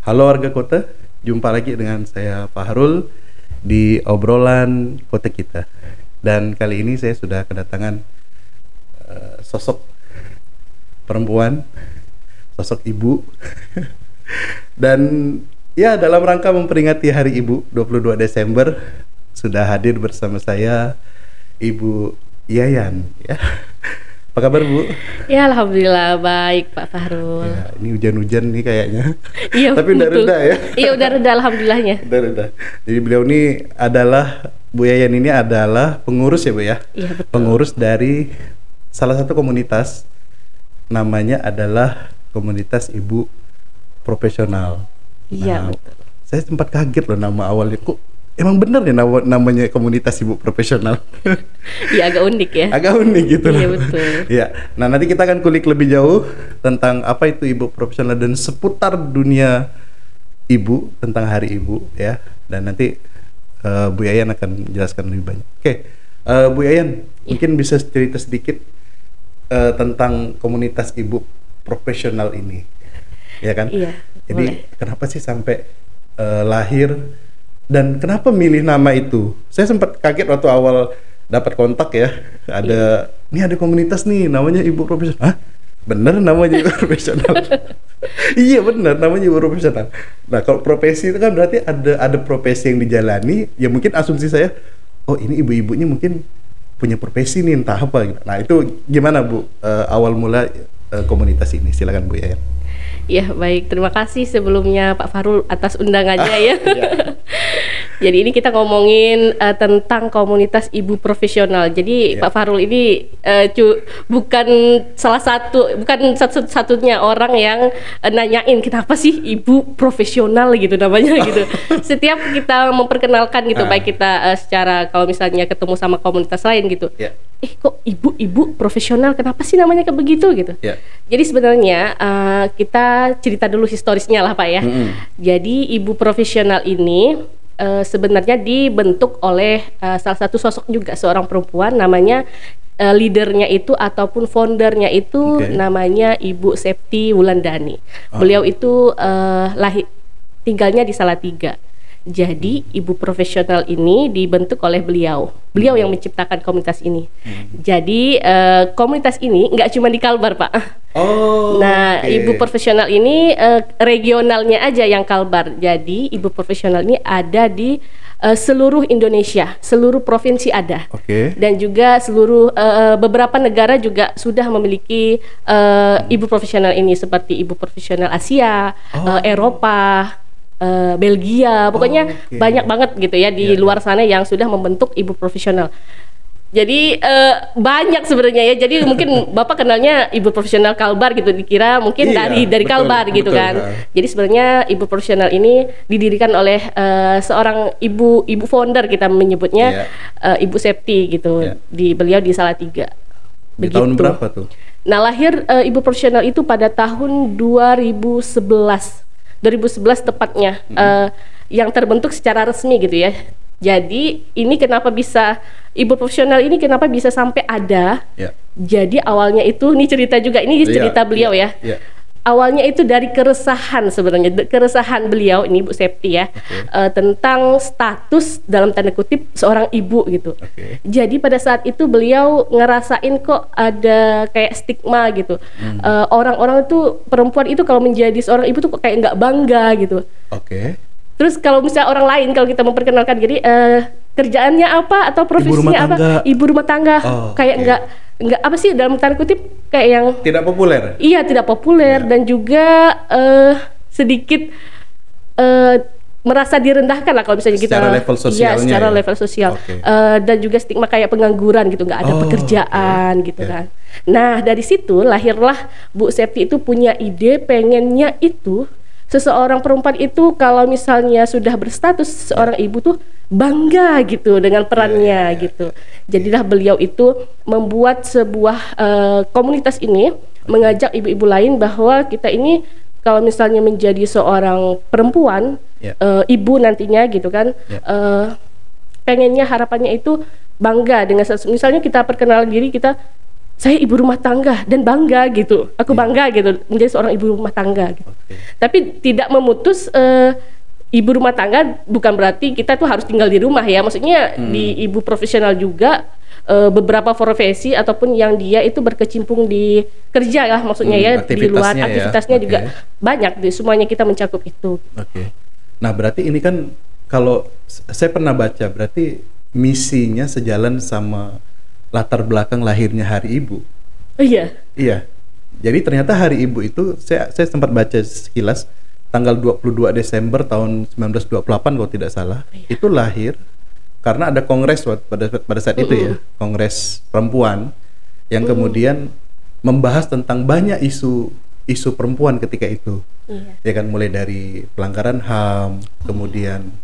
Halo warga kota, jumpa lagi dengan saya Fahrul di obrolan kota kita. Dan kali ini saya sudah kedatangan sosok perempuan, sosok ibu. Dan ya dalam rangka memperingati Hari Ibu 22 Desember sudah hadir bersama saya Ibu Yayan ya. Apa kabar Bu? Ya alhamdulillah baik Pak Fahrul. Ya, ini hujan-hujan nih kayaknya. Iya. Tapi udah reda ya. Iya udah reda alhamdulillahnya. Udah reda. Jadi beliau ini adalah Bu Yayan ini adalah pengurus ya Bu ya. Iya betul. Pengurus dari salah satu komunitas, namanya adalah komunitas ibu profesional. Iya Nah, betul. saya sempat kaget loh nama awalnya, kok emang bener ya namanya komunitas ibu profesional. Iya agak unik ya. Agak unik gitu Iya loh. betul. Iya. Nah, nanti kita akan kulik lebih jauh tentang apa itu ibu profesional dan seputar dunia ibu, tentang Hari Ibu ya. Dan nanti Bu Yayan akan menjelaskan lebih banyak. Oke. Bu Yayan, mungkin bisa cerita sedikit tentang komunitas ibu profesional ini. Ya kan? Iya. Jadi Boleh. kenapa sih sampai lahir dan kenapa milih nama itu? Saya sempat kaget waktu awal dapat kontak ya. Ada ini ada komunitas nih namanya Ibu Profesional. Hah? Bener namanya Ibu Profesional. Iya bener namanya Ibu Profesional. Nah, kalau profesi itu kan berarti ada profesi yang dijalani. Ya mungkin asumsi saya, oh ini ibu-ibunya mungkin punya profesi nih entah apa gitu. Nah, itu gimana Bu awal mula komunitas ini? Silakan Bu Yayan. Ya baik, terima kasih sebelumnya Pak Fahrul atas undangannya ya. Iya. Jadi ini kita ngomongin tentang komunitas ibu profesional. Jadi Ya. Pak Fahrul ini bukan satu-satunya orang yang nanyain kenapa sih ibu profesional gitu namanya gitu. Setiap kita memperkenalkan gitu, baik kita secara kalau misalnya ketemu sama komunitas lain gitu. Ya. Kok ibu profesional, kenapa sih namanya kayak begitu gitu. Ya. Jadi sebenarnya kita cerita dulu historisnya lah Pak ya. Jadi ibu profesional ini sebenarnya dibentuk oleh salah satu sosok juga seorang perempuan, namanya leadernya itu ataupun foundernya itu namanya Ibu Septi Wulandani. Beliau itu tinggalnya di Salatiga. Jadi ibu profesional ini dibentuk oleh beliau yang menciptakan komunitas ini. Jadi komunitas ini nggak cuma di Kalbar Pak. Oh. Nah, ibu profesional ini regionalnya aja yang Kalbar. Jadi ibu profesional ini ada di seluruh Indonesia, seluruh provinsi ada. Dan juga seluruh beberapa negara juga sudah memiliki ibu profesional ini, seperti ibu profesional Asia, Eropa, Belgia, pokoknya banyak banget gitu ya di luar sana yang sudah membentuk ibu profesional. Jadi banyak sebenarnya ya. Jadi mungkin Bapak kenalnya ibu profesional Kalbar gitu, dikira mungkin dari Kalbar gitu kan. Jadi sebenarnya ibu profesional ini didirikan oleh seorang ibu founder, kita menyebutnya Ibu Septi gitu. Beliau di Salatiga. Di tahun berapa tuh? Nah, lahir ibu profesional itu pada tahun 2011 tepatnya, yang terbentuk secara resmi gitu ya. Jadi ini kenapa bisa ibu profesional ini kenapa bisa sampai ada? Jadi awalnya itu, ini cerita juga, ini cerita beliau ya. Awalnya itu dari keresahan sebenarnya, keresahan beliau ini Bu Septi ya, tentang status dalam tanda kutip seorang ibu gitu. Jadi pada saat itu beliau ngerasain kok ada kayak stigma gitu. Orang-orang itu, perempuan itu kalau menjadi seorang ibu tuh kok kayak nggak bangga gitu. Terus kalau misalnya orang lain, kalau kita memperkenalkan diri, kerjaannya apa atau profesinya apa? Ibu rumah tangga. Kayak nggak apa sih, dalam tanda kutip kayak yang tidak populer. Iya, tidak populer dan juga sedikit merasa direndahkan lah kalau misalnya kita secara level sosialnya. Iya, secara level sosial. Dan juga stigma kayak pengangguran gitu, nggak ada pekerjaan gitu kan. Nah, dari situ lahirlah Bu Septi itu punya ide, pengennya itu seseorang perempuan itu kalau misalnya sudah berstatus seorang ibu tuh bangga gitu dengan perannya gitu. Jadilah beliau itu membuat sebuah komunitas ini, mengajak ibu-ibu lain bahwa kita ini kalau misalnya menjadi seorang perempuan, ibu nantinya gitu kan, pengennya harapannya itu bangga dengan misalnya kita perkenalan diri, kita saya ibu rumah tangga dan bangga gitu. Aku bangga gitu menjadi seorang ibu rumah tangga gitu. Tapi tidak memutus ibu rumah tangga bukan berarti kita tuh harus tinggal di rumah ya. Maksudnya di ibu profesional juga beberapa profesi ataupun yang dia itu berkecimpung di kerja lah maksudnya ya, di luar aktivitasnya juga banyak, semuanya kita mencakup itu. Nah berarti ini kan kalau saya pernah baca berarti misinya sejalan sama latar belakang lahirnya Hari Ibu. Iya. Jadi ternyata Hari Ibu itu saya sempat baca sekilas tanggal 22 Desember tahun 1928 kalau tidak salah. Itu lahir karena ada kongres pada saat itu ya, kongres perempuan yang kemudian membahas tentang banyak isu perempuan ketika itu. Ya kan, mulai dari pelanggaran HAM, kemudian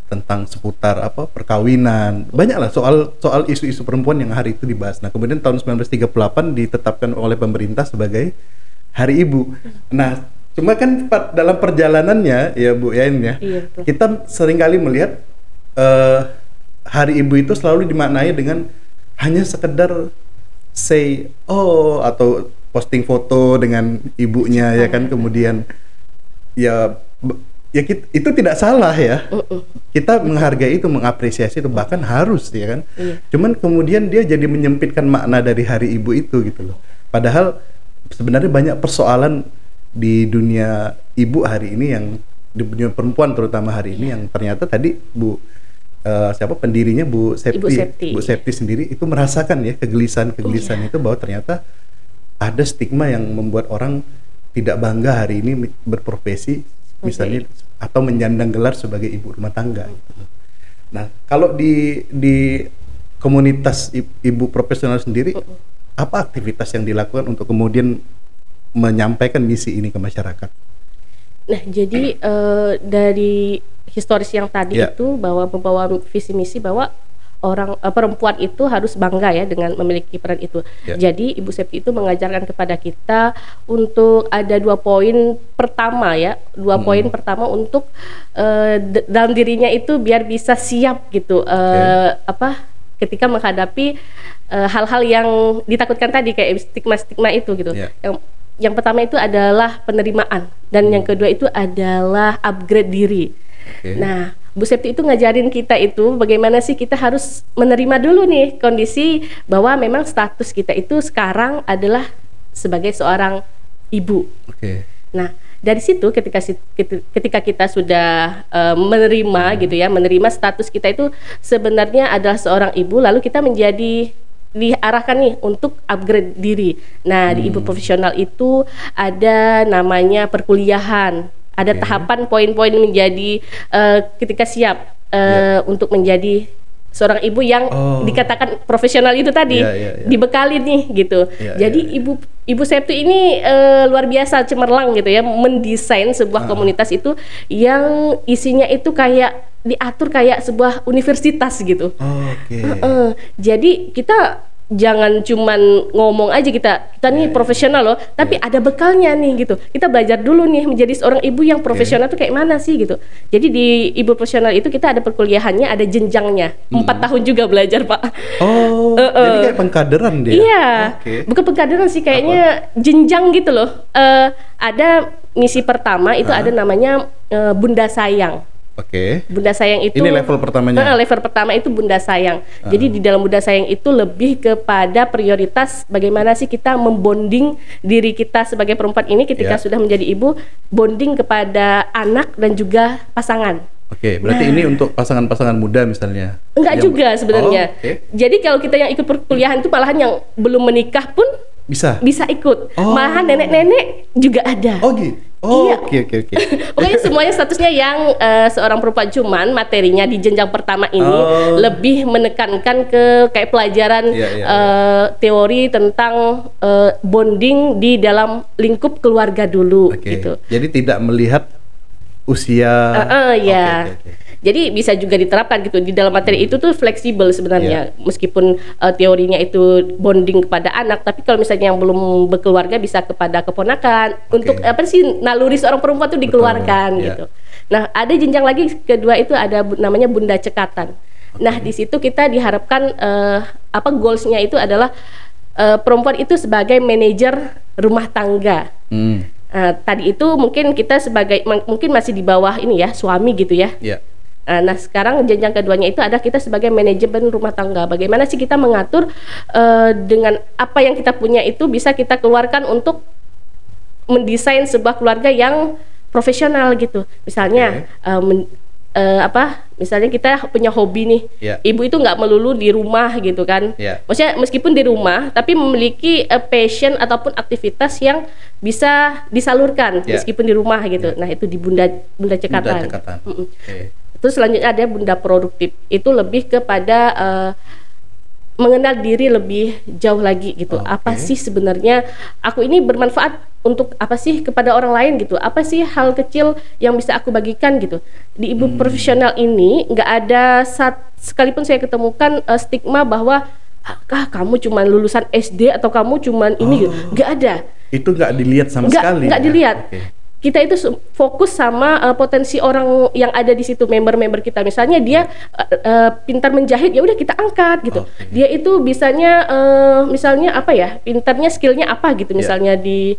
tentang seputar perkawinan, banyaklah soal isu-isu perempuan yang hari itu dibahas. Nah kemudian tahun 1938 ditetapkan oleh pemerintah sebagai Hari Ibu. Nah cuma kan dalam perjalanannya ya Bu Yain ya, kita seringkali melihat Hari Ibu itu selalu dimaknai dengan hanya sekedar say atau posting foto dengan ibunya ya kan, kemudian itu tidak salah ya. Kita menghargai itu, mengapresiasi itu, bahkan harus ya kan. Cuman kemudian dia jadi menyempitkan makna dari Hari Ibu itu gitu loh. Padahal sebenarnya banyak persoalan di dunia ibu hari ini, yang di dunia perempuan terutama hari ini, yang ternyata tadi pendirinya Bu Septi sendiri itu merasakan ya kegelisahan itu, bahwa ternyata ada stigma yang membuat orang tidak bangga hari ini berprofesi misalnya atau menyandang gelar sebagai ibu rumah tangga. Nah, kalau di komunitas ibu profesional sendiri, apa aktivitas yang dilakukan untuk kemudian menyampaikan misi ini ke masyarakat? Nah, jadi dari historis yang tadi itu, bahwa membawa visi misi bahwa perempuan itu harus bangga ya dengan memiliki peran itu. Jadi Ibu Septi itu mengajarkan kepada kita untuk ada 2 poin pertama ya, 2 poin pertama untuk dalam dirinya itu biar bisa siap gitu, ketika menghadapi hal-hal yang ditakutkan tadi kayak stigma-stigma itu gitu. Yang pertama itu adalah penerimaan, dan yang kedua itu adalah upgrade diri. Nah, Bu Septi itu ngajarin kita itu bagaimana sih kita harus menerima dulu nih kondisi bahwa memang status kita itu sekarang adalah sebagai seorang ibu. Nah, dari situ ketika kita sudah menerima gitu ya, menerima status kita itu sebenarnya adalah seorang ibu, lalu kita menjadi diarahkan nih untuk upgrade diri. Nah, di ibu profesional itu ada namanya perkuliahan. Ada tahapan poin-poin menjadi ketika siap untuk menjadi seorang ibu yang dikatakan profesional itu tadi, dibekali nih gitu. Jadi Ibu Septi ini luar biasa cemerlang gitu ya, mendesain sebuah komunitas itu yang isinya itu kayak diatur kayak sebuah universitas gitu. Jadi kita jangan cuman ngomong aja kita nih profesional loh, tapi ada bekalnya nih gitu. Kita belajar dulu nih menjadi seorang ibu yang profesional tuh kayak mana sih gitu. Jadi di ibu profesional itu kita ada perkuliahannya, ada jenjangnya. 4 tahun juga belajar, Pak. Jadi kayak pengkaderan dia. Iya. Bukan pengkaderan sih, kayaknya jenjang gitu loh. Ada misi pertama itu ada namanya Bunda Sayang. Bunda Sayang itu ini level pertamanya. Level pertama itu Bunda Sayang. Jadi di dalam Bunda Sayang itu lebih kepada prioritas bagaimana sih kita membonding diri kita sebagai perempuan ini ketika sudah menjadi ibu, bonding kepada anak dan juga pasangan. Berarti ini untuk pasangan-pasangan muda misalnya? Enggak juga sebenarnya. Jadi kalau kita yang ikut perkuliahan itu malahan yang belum menikah pun bisa ikut. Malahan nenek-nenek juga ada. Oke. Pokoknya semuanya statusnya yang seorang perempuan, cuman materinya di jenjang pertama ini lebih menekankan ke kayak pelajaran teori tentang bonding di dalam lingkup keluarga dulu gitu. Jadi tidak melihat usia. Jadi bisa juga diterapkan gitu di dalam materi itu tuh fleksibel sebenarnya. Meskipun teorinya itu bonding kepada anak, tapi kalau misalnya yang belum berkeluarga bisa kepada keponakan. Untuk apa sih naluri seorang perempuan tuh dikeluarkan gitu. Nah, ada jenjang lagi kedua itu ada namanya Bunda Cekatan. Nah, di situ kita diharapkan goalsnya itu adalah perempuan itu sebagai manajer rumah tangga. Tadi itu mungkin kita sebagai mungkin masih di bawah ini ya, suami gitu ya. Yeah. Nah sekarang jenjang keduanya itu ada kita sebagai manajemen rumah tangga. Bagaimana sih kita mengatur dengan apa yang kita punya itu bisa kita keluarkan untuk mendesain sebuah keluarga yang profesional gitu. Misalnya misalnya kita punya hobi nih, ibu itu nggak melulu di rumah gitu kan. Maksudnya meskipun di rumah tapi memiliki passion ataupun aktivitas yang bisa disalurkan meskipun di rumah gitu. Nah itu di bunda cekatan. Terus selanjutnya ada bunda produktif, itu lebih kepada mengenal diri lebih jauh lagi gitu. Apa sih sebenarnya aku ini bermanfaat untuk apa sih kepada orang lain gitu? Apa sih hal kecil yang bisa aku bagikan gitu? Di ibu profesional ini nggak ada sekalipun saya ketemukan stigma bahwa kamu cuma lulusan SD atau kamu cuma ini gitu. Nggak ada. Itu nggak dilihat sama sekali. Nggak dilihat. Kita itu fokus sama potensi orang yang ada di situ, member-member kita. Misalnya dia pintar menjahit, ya udah kita angkat gitu. Dia itu bisanya misalnya apa ya, pintarnya skillnya apa gitu, misalnya di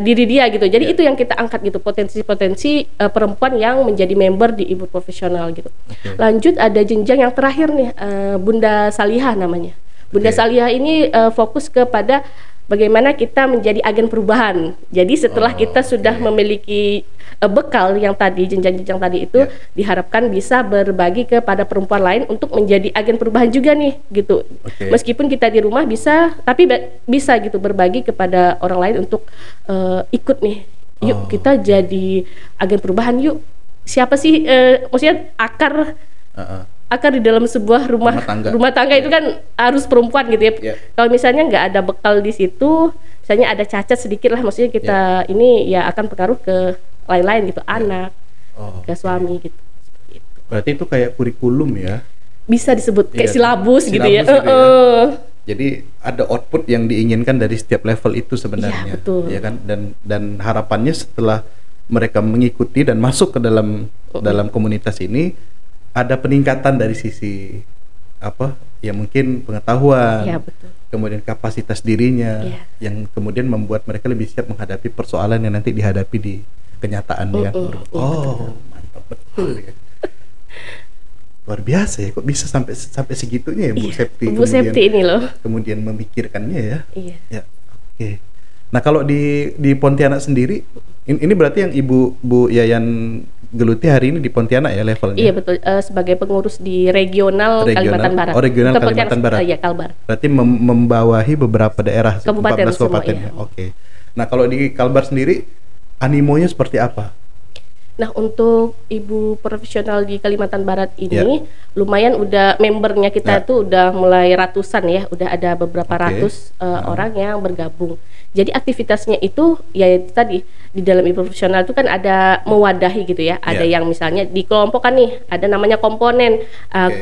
diri dia gitu. Jadi itu yang kita angkat gitu, potensi-potensi perempuan yang menjadi member di ibu profesional gitu. Lanjut ada jenjang yang terakhir nih, Bunda Salihah namanya. Bunda Salihah ini fokus kepada bagaimana kita menjadi agen perubahan. Jadi setelah kita sudah memiliki bekal yang tadi, jenjang-jenjang tadi itu, diharapkan bisa berbagi kepada perempuan lain untuk menjadi agen perubahan juga nih, gitu. Meskipun kita di rumah bisa, tapi bisa gitu berbagi kepada orang lain untuk ikut nih. Yuk kita jadi agen perubahan yuk. Siapa sih, maksudnya akar di dalam sebuah rumah tangga itu kan harus perempuan gitu ya. Kalau misalnya nggak ada bekal di situ, misalnya ada cacat sedikit lah, maksudnya kita ini ya akan pengaruh ke lain-lain gitu, anak, ke suami gitu. Berarti itu kayak kurikulum ya? Bisa disebut kayak silabus gitu ya. Jadi ada output yang diinginkan dari setiap level itu sebenarnya. Betul. Ya kan? Dan harapannya setelah mereka mengikuti dan masuk ke dalam komunitas ini, ada peningkatan dari sisi ya mungkin pengetahuan, kemudian kapasitas dirinya, yang kemudian membuat mereka lebih siap menghadapi persoalan yang nanti dihadapi di kenyataannya. Mantap betul ya. Luar biasa ya, kok bisa sampai segitunya ya Bu Septi. Bu Septi ini loh. Kemudian memikirkannya ya. Ya, oke. Nah kalau di Pontianak sendiri, ini berarti yang Bu Yayan geluti hari ini di Pontianak ya levelnya? Iya betul, sebagai pengurus di regional Kalimantan Barat. Regional Kalimantan Barat. Iya, Kalbar. Berarti membawahi beberapa daerah, 14 kabupaten ya. Nah kalau di Kalbar sendiri animonya seperti apa? Nah untuk ibu profesional di Kalimantan Barat ini lumayan udah membernya kita tuh udah mulai ratusan ya, udah ada beberapa ratus orang yang bergabung. Jadi aktivitasnya itu ya tadi di dalam ibu profesional itu kan ada mewadahi gitu ya. Ada yang misalnya dikelompokkan nih, ada namanya komponen,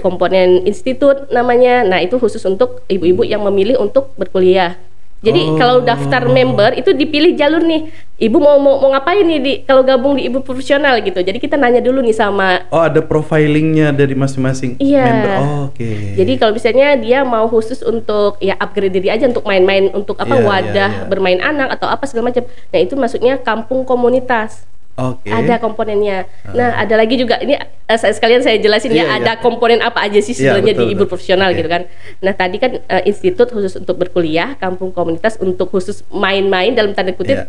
komponen institut namanya. Nah itu khusus untuk ibu-ibu yang memilih untuk berkuliah. Jadi kalau daftar member itu dipilih jalur nih, ibu mau ngapain nih kalau gabung di ibu profesional gitu. Jadi kita nanya dulu nih sama. Ada profilingnya dari masing-masing member. Jadi kalau misalnya dia mau khusus untuk ya upgrade diri aja untuk main-main untuk wadah bermain anak atau apa segala macam. Nah itu masuknya kampung komunitas. Ada komponennya. Nah ada lagi juga ini sekalian saya jelasin ada komponen apa aja sih sebenarnya di ibu profesional gitu kan. Nah tadi kan institut khusus untuk berkuliah, kampung komunitas untuk khusus main-main dalam tanda kutip,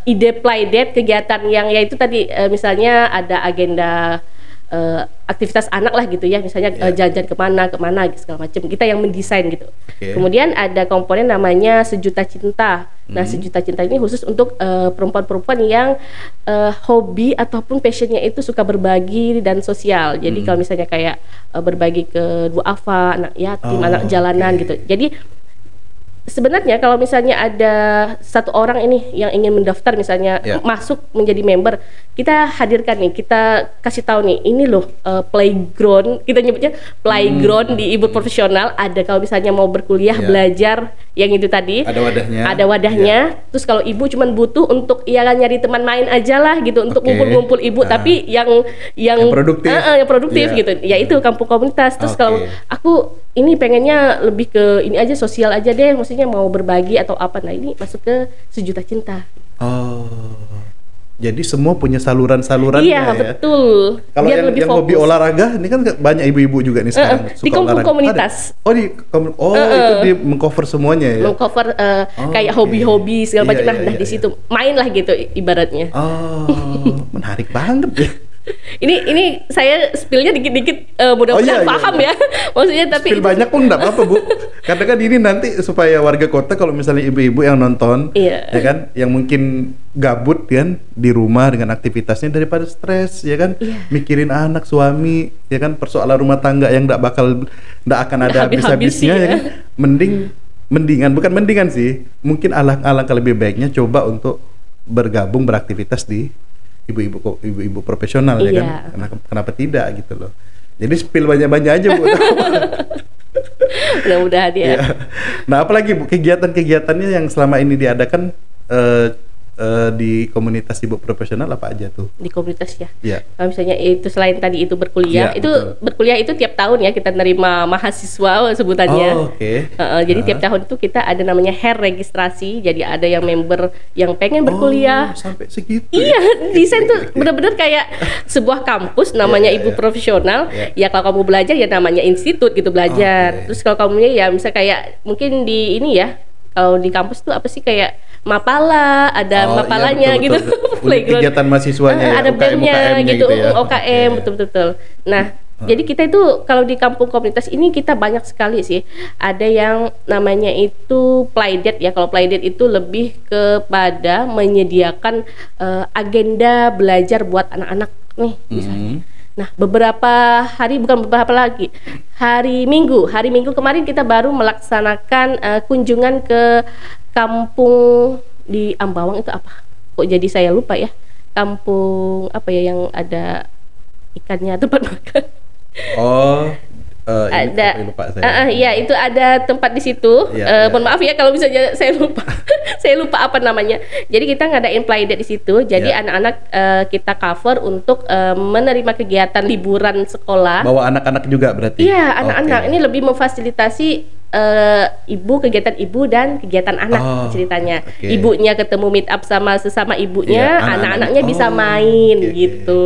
ide playdate kegiatan yang yaitu tadi misalnya ada agenda aktivitas anak lah gitu ya, misalnya jalan-jalan kemana segala macam, kita yang mendesain gitu. Kemudian ada komponen namanya Sejuta Cinta. Nah Sejuta Cinta ini khusus untuk perempuan-perempuan yang hobi ataupun passionnya itu suka berbagi dan sosial. Jadi kalau misalnya kayak berbagi ke duafa, anak yatim, anak jalanan gitu. Jadi sebenarnya kalau misalnya ada satu orang ini yang ingin mendaftar misalnya masuk menjadi member, kita hadirkan nih, kita kasih tahu nih, ini loh playground, kita nyebutnya playground di ibu profesional. Ada kalau misalnya mau berkuliah belajar yang itu tadi, ada wadahnya. Terus kalau ibu cuman butuh untuk nyari teman main aja lah gitu, untuk ngumpul-ngumpul ibu, tapi yang produktif gitu. Ya itu kampung komunitas. Terus kalau aku ini pengennya lebih ke ini aja, sosial aja deh, maksudnya mau berbagi atau apa. Nah ini masuk ke Sejuta Cinta. Oh, jadi semua punya saluran-salurannya Iya, ya. betul. Kalau Biar lebih yang hobi fokus. olahraga, ini kan banyak ibu-ibu juga nih sekarang Di suka Kampung olahraga. Komunitas. Ada? Itu dia mengcover semuanya ya. Mengcover kayak oke. hobi-hobi segala macam. Iya, Nah, iya, di iya. situ main lah gitu ibaratnya. Oh, menarik banget ya. Ini saya spillnya dikit-dikit, Oh, iya, mudah-mudahan iya, paham iya. ya. Maksudnya tapi Spill banyak pun enggak apa-apa, Bu. Karena kan ini nanti supaya warga kota kalau misalnya ibu-ibu yang nonton, Iya. ya kan, yang mungkin gabut kan di rumah dengan aktivitasnya daripada stres, ya kan, Iya. mikirin anak, suami, ya kan, persoalan rumah tangga yang enggak akan ada Nggak habis-habis habis-habisnya, sih, ya kan. Mendingan sih. Mungkin alangkah lebih baiknya coba untuk bergabung beraktivitas di ibu-ibu profesional ya kan. Iya. Kenapa tidak gitu loh. Jadi spill banyak-banyak aja, Bu. mudah-mudahan ya. Iya. Nah, apalagi Bu kegiatan-kegiatannya yang selama ini diadakan di komunitas ibu profesional apa aja tuh? Di komunitas ya. Iya. Kalau misalnya itu selain tadi itu berkuliah, Iya, itu betul. berkuliah itu tiap tahun ya kita nerima mahasiswa sebutannya. Oh, oke. Jadi tiap tahun itu kita ada namanya hair registrasi. Jadi ada yang member yang pengen berkuliah. Oh, sampai segitu. Iya, desain tuh bener-bener kayak sebuah kampus namanya Iya, ibu iya. profesional. Iya. Ya kalau kamu belajar ya namanya institut gitu belajar. Oke. Terus kalau kamu ya bisa kayak mungkin di ini ya, kalau di kampus tuh apa sih kayak mapala, ada Oh, mapalanya iya, gitu. betul, betul. Unit Playground. kegiatan mahasiswanya ya, Ada bandnya UKM-nya gitu, gitu ya. OKM Oke. betul-betul. Nah, jadi kita itu kalau di kampung komunitas ini kita banyak sekali sih. Ada yang namanya itu playdate ya. Kalau playdate itu lebih kepada menyediakan agenda belajar buat anak-anak nih misalnya. Nah, bukan beberapa lagi. Hari Minggu kemarin kita baru melaksanakan kunjungan ke kampung di Ambawang itu apa? Kok jadi saya lupa ya. Kampung apa ya yang ada ikannya, tempat makan. Oh, ini Ada lupa saya. iya itu ada tempat di situ. Iya, iya. Mohon maaf ya kalau misalnya saya lupa. Saya lupa apa namanya. Jadi kita ngadain playdate di situ. Jadi Iya. anak-anak kita cover untuk menerima kegiatan liburan sekolah. Bawa anak-anak juga berarti. Iya, anak-anak Oke. ini lebih memfasilitasi kegiatan ibu dan kegiatan anak Oh, ceritanya. oke. Ibunya ketemu meet up sama sesama ibunya, Iya, anak-anaknya anak-anak. bisa Oh, main oke, oke. gitu.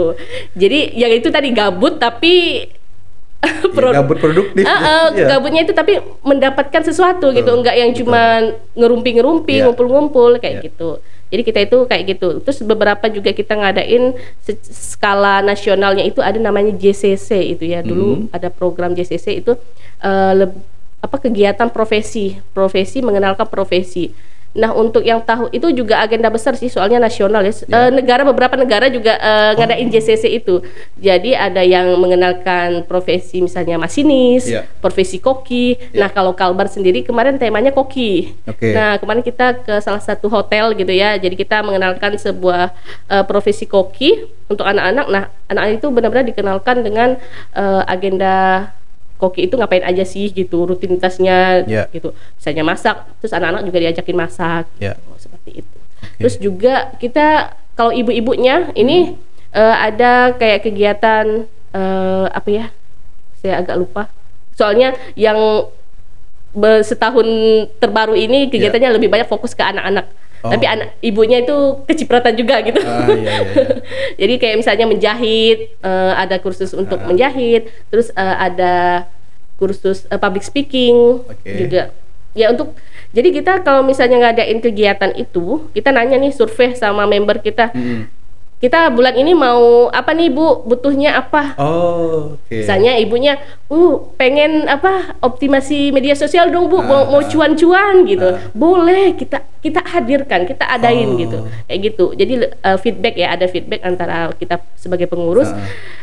Jadi yang itu tadi gabut tapi Ya, gabut produktif. Iya. gabutnya itu tapi mendapatkan sesuatu gitu, enggak yang betul. cuma ngerumpi-ngerumpi, Iya. ngumpul-ngumpul kayak Iya. gitu. Jadi kita itu kayak gitu. Terus beberapa juga kita ngadain skala nasionalnya itu ada namanya JCC itu ya. Dulu ada program JCC itu kegiatan profesi mengenalkan profesi. Nah, untuk yang tahu itu juga agenda besar sih soalnya nasional ya. Beberapa negara juga ngadain JCC itu. Jadi ada yang mengenalkan profesi misalnya masinis, Iya. profesi koki. Iya. Nah, kalau Kalbar sendiri kemarin temanya koki. Oke. Nah, kemarin kita ke salah satu hotel gitu ya. Jadi kita mengenalkan sebuah profesi koki untuk anak-anak. Nah, anak-anak itu benar-benar dikenalkan dengan agenda koki itu ngapain aja sih gitu, rutinitasnya Yeah. gitu. Misalnya masak, terus anak-anak juga diajakin masak, Yeah. gitu, seperti itu. Terus juga kita kalau ibu-ibunya ini ada kayak kegiatan apa ya? Saya agak lupa. Soalnya yang setahun terbaru ini kegiatannya lebih banyak fokus ke anak-anak. Oh. Tapi ibunya itu kecipratan juga gitu. Iya. Jadi kayak misalnya menjahit, ada kursus untuk menjahit, terus ada kursus public speaking Oke. juga. Ya jadi kita kalau misalnya ngadain kegiatan itu, kita nanya nih survei sama member kita. Kita bulan ini mau apa nih Bu? Butuhnya apa? Oh, oke. Misalnya ibunya, pengen optimasi media sosial dong Bu, mau cuan-cuan gitu. Boleh kita hadirkan, kita adain gitu, kayak gitu. Jadi feedback ya, ada feedback antara kita sebagai pengurus.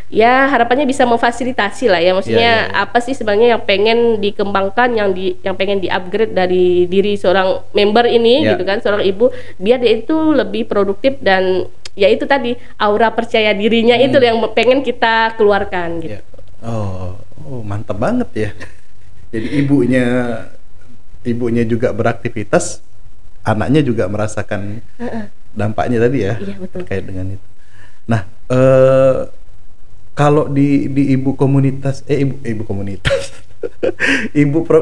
Ya harapannya bisa memfasilitasi lah ya, maksudnya Iya. apa sih sebenarnya yang pengen dikembangkan, yang pengen di-upgrade dari diri seorang member ini Iya. gitu kan, seorang ibu, biar dia itu lebih produktif dan ya itu tadi aura percaya dirinya itu yang pengen kita keluarkan gitu. Ya. Oh, mantap banget ya. Jadi ibunya juga beraktivitas, anaknya juga merasakan dampaknya tadi ya. Iya, betul. Terkait dengan itu. Nah, kalau di ibu komunitas ibu komunitas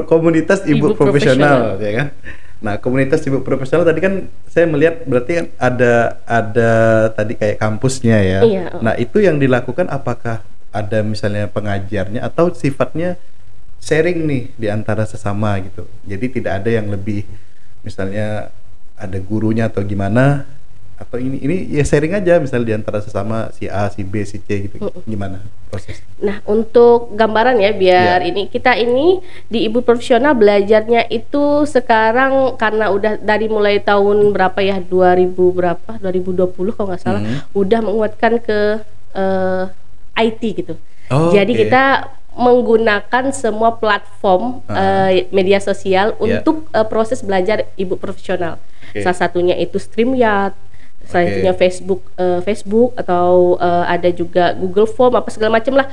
Komunitas ibu Ibu profesional, ya kan. Nah, komunitas ibu profesional tadi kan saya melihat berarti kan ada tadi kayak kampusnya ya. Iya. Nah, itu yang dilakukan apakah ada misalnya pengajarnya atau sifatnya sharing nih di antara sesama gitu. Jadi tidak ada yang lebih misalnya ada gurunya atau gimana, atau ini ya sharing aja misalnya di antara sesama si A, si B, si C gitu. Gimana proses? Nah, untuk gambaran ya biar Ya. kita ini di ibu profesional belajarnya itu sekarang karena udah dari mulai tahun berapa ya 2020 kalau nggak salah udah menguatkan ke IT gitu. Oh, Jadi oke. kita menggunakan semua platform media sosial untuk proses belajar ibu profesional. Oke. Salah satunya itu StreamYard, selanjutnya Facebook atau ada juga Google Form apa segala macam lah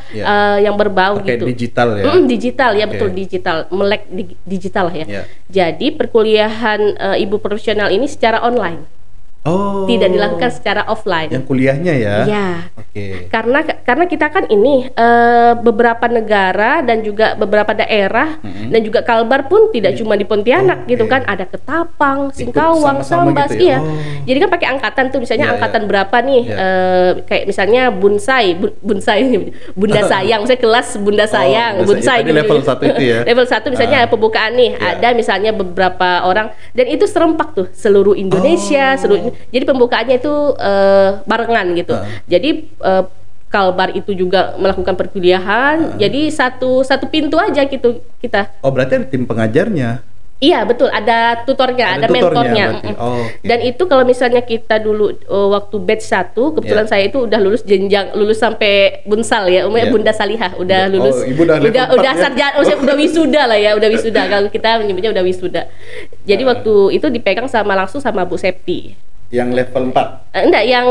yang berbau Pakai gitu. digital ya. Digital ya, Oke. betul, digital, melek digital lah ya. Ya. Jadi perkuliahan ibu profesional ini secara online, Oh. tidak dilakukan secara offline. Yang kuliahnya ya. Ya. Oke. Karena kita kan ini beberapa negara dan juga beberapa daerah dan juga Kalbar pun tidak cuma di Pontianak gitu kan, ada Ketapang, Singkawang, sama-sama Sambas, gitu ya? iya. Oh. Jadi kan pakai angkatan tuh, misalnya Iya, angkatan iya. berapa nih, Iya. kayak misalnya Bunda Sayang, misalnya kelas Bunda Sayang, Bunda Bunsai Sayang. Tadi level 1 itu ya? Level 1 misalnya pembukaan nih, Iya. ada misalnya beberapa orang dan itu serempak tuh seluruh Indonesia, jadi pembukaannya itu barengan gitu. Jadi Kalbar itu juga melakukan perkuliahan. Jadi satu pintu aja gitu kita. Oh, berarti ada tim pengajarnya. Iya betul, ada tutornya, ada tutornya mentornya. berarti. Oh, oke. Dan itu kalau misalnya kita dulu waktu batch 1, kebetulan saya itu udah lulus lulus sampai Bunsal ya, Iya. Bunda Salihah, udah lulus. Ibu udah level 4 ya? sarjana, udah wisuda lah ya, udah wisuda. Kalau kita menyebutnya udah wisuda. Jadi waktu itu dipegang langsung sama Bu Septi. Yang level 4. Enggak, yang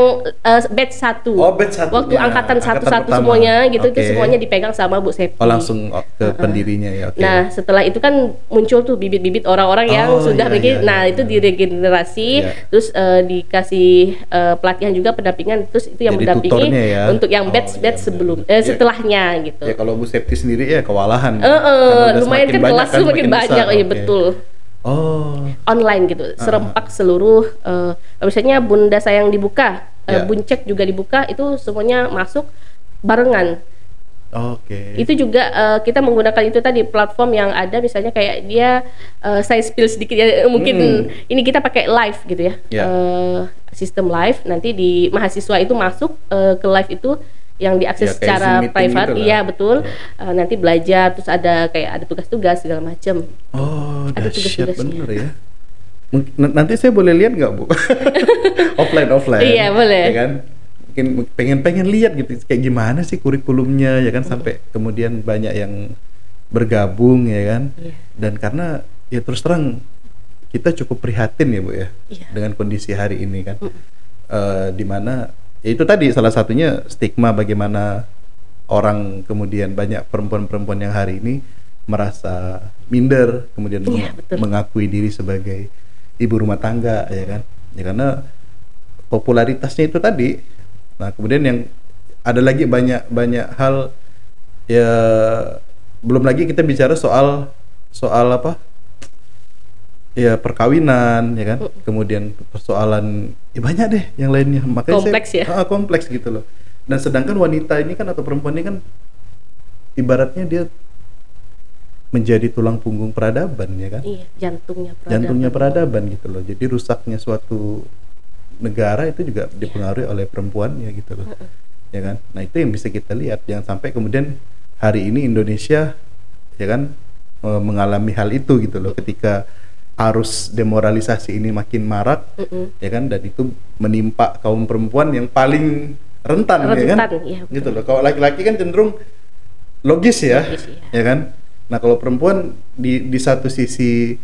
batch 1. Oh, batch 1. Waktu angkatan Angkatan 1 pertama. semuanya gitu, itu Oke. semuanya dipegang sama Bu Septi. Oh, langsung ke pendirinya ya. Oke. Nah, setelah itu kan muncul tuh bibit-bibit orang-orang yang sudah iya, bikin. iya, Nah, iya. itu diregenerasi, Iya. terus dikasih pelatihan juga, pendampingan, terus itu yang Jadi mendampingi tutornya ya? untuk yang Oh, batch-batch iya, sebelum benar. Iya. setelahnya gitu. Ya kalau Bu Septi sendiri ya kewalahan. Karena udah Lumayan semakin kan kelas tuh makin besar. banyak, iya Oke. betul. Oh. Online gitu, serempak seluruh misalnya Bunda Sayang dibuka, Ya. Buncek juga dibuka, itu semuanya masuk barengan. Oke. Itu juga kita menggunakan itu tadi platform yang ada, misalnya kayak dia saya spill sedikit ya, mungkin ini kita pakai live gitu ya. Ya. Sistem live, nanti di mahasiswa itu masuk ke live itu yang Ya, diakses kayak secara Zoom meeting private, gitu lah. iya betul. Nanti belajar, terus ada kayak ada tugas-tugas segala macam. Oh, Ada dahsyat tugas-tugasnya. bener ya. Nanti saya boleh lihat nggak, Bu? offline. Iya, boleh. Ya kan? Mungkin pengen lihat gitu kayak gimana sih kurikulumnya ya kan, sampai kemudian banyak yang bergabung ya kan. Iya. Dan karena ya terus terang kita cukup prihatin ya, Bu ya, Iya. dengan kondisi hari ini kan. Di mana ya itu tadi salah satunya stigma bagaimana orang kemudian banyak perempuan-perempuan yang hari ini merasa minder, kemudian Iya, betul. mengakui diri sebagai ibu rumah tangga ya kan. Ya karena popularitasnya itu tadi. Nah, kemudian yang ada lagi banyak hal ya, belum lagi kita bicara soal apa? Ya perkawinan ya kan. Kemudian persoalan ya banyak deh yang lainnya. Makanya Kompleks ya? kompleks gitu loh. Dan sedangkan wanita ini kan atau perempuan ini kan ibaratnya dia menjadi tulang punggung peradaban ya kan. Iya, Jantungnya peradaban gitu loh. Jadi rusaknya suatu negara itu juga dipengaruhi oleh perempuannya gitu loh. Ya kan? Nah, itu yang bisa kita lihat. Jangan sampai kemudian hari ini Indonesia ya kan mengalami hal itu gitu loh, ketika arus demoralisasi ini makin marak ya kan, dan itu menimpa kaum perempuan yang paling rentan ya kan. Iya, betul. Gitu loh. Kalau laki-laki kan cenderung logis ya. Logis, iya. Ya kan? Nah, kalau perempuan di satu sisi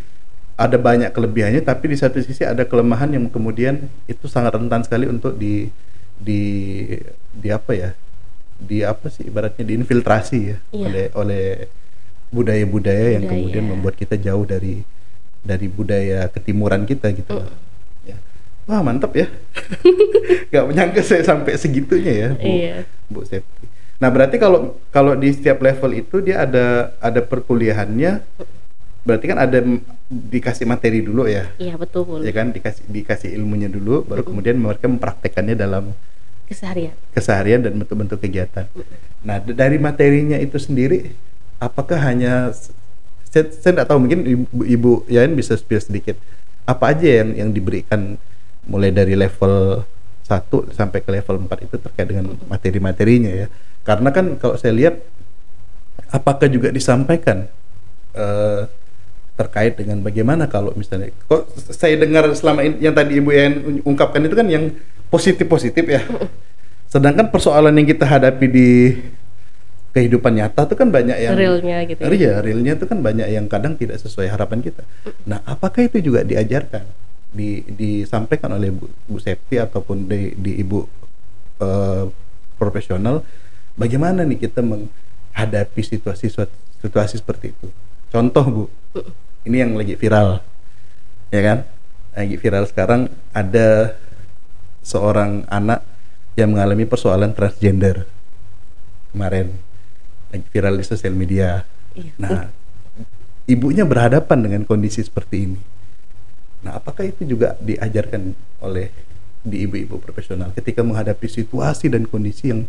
ada banyak kelebihannya, tapi di satu sisi ada kelemahan yang kemudian itu sangat rentan sekali untuk di apa ya? Di apa sih ibaratnya diinfiltrasi ya, Iya. oleh budaya-budaya yang Budaya. kemudian membuat kita jauh dari budaya ketimuran kita gitu loh. Ya. Wah, mantap ya. Gak menyangka saya sampai segitunya ya, Bu. Iya. Bu Septi. Nah, berarti kalau kalau di setiap level itu dia ada perkuliahannya, berarti kan ada dikasih materi dulu ya. Iya, betul. Ya kan, dikasih ilmunya dulu, baru kemudian mereka mempraktekannya dalam keseharian dan bentuk-bentuk kegiatan. Nah, dari materinya itu sendiri, apakah hanya saya nggak tahu, mungkin Ibu Yayan bisa spill sedikit apa aja yang diberikan mulai dari level 1 sampai ke level 4 itu terkait dengan materi-materinya ya. Karena kan kalau saya lihat, apakah juga disampaikan terkait dengan bagaimana kalau misalnya, kok saya dengar selama ini yang tadi Ibu Yayan ungkapkan itu kan yang positif-positif ya. Sedangkan persoalan yang kita hadapi di kehidupan nyata itu kan banyak yang realnya gitu ya. Iya, realnya itu kan banyak yang kadang tidak sesuai harapan kita. Nah, apakah itu juga diajarkan, disampaikan oleh Bu Septi ataupun di Ibu profesional, bagaimana nih kita menghadapi situasi seperti itu? Contoh Bu, ini yang lagi viral, ya kan? Lagi viral sekarang, ada seorang anak yang mengalami persoalan transgender kemarin, lagi viral di sosial media. Nah, ibunya berhadapan dengan kondisi seperti ini. Nah, apakah itu juga diajarkan oleh di ibu-ibu profesional ketika menghadapi situasi dan kondisi yang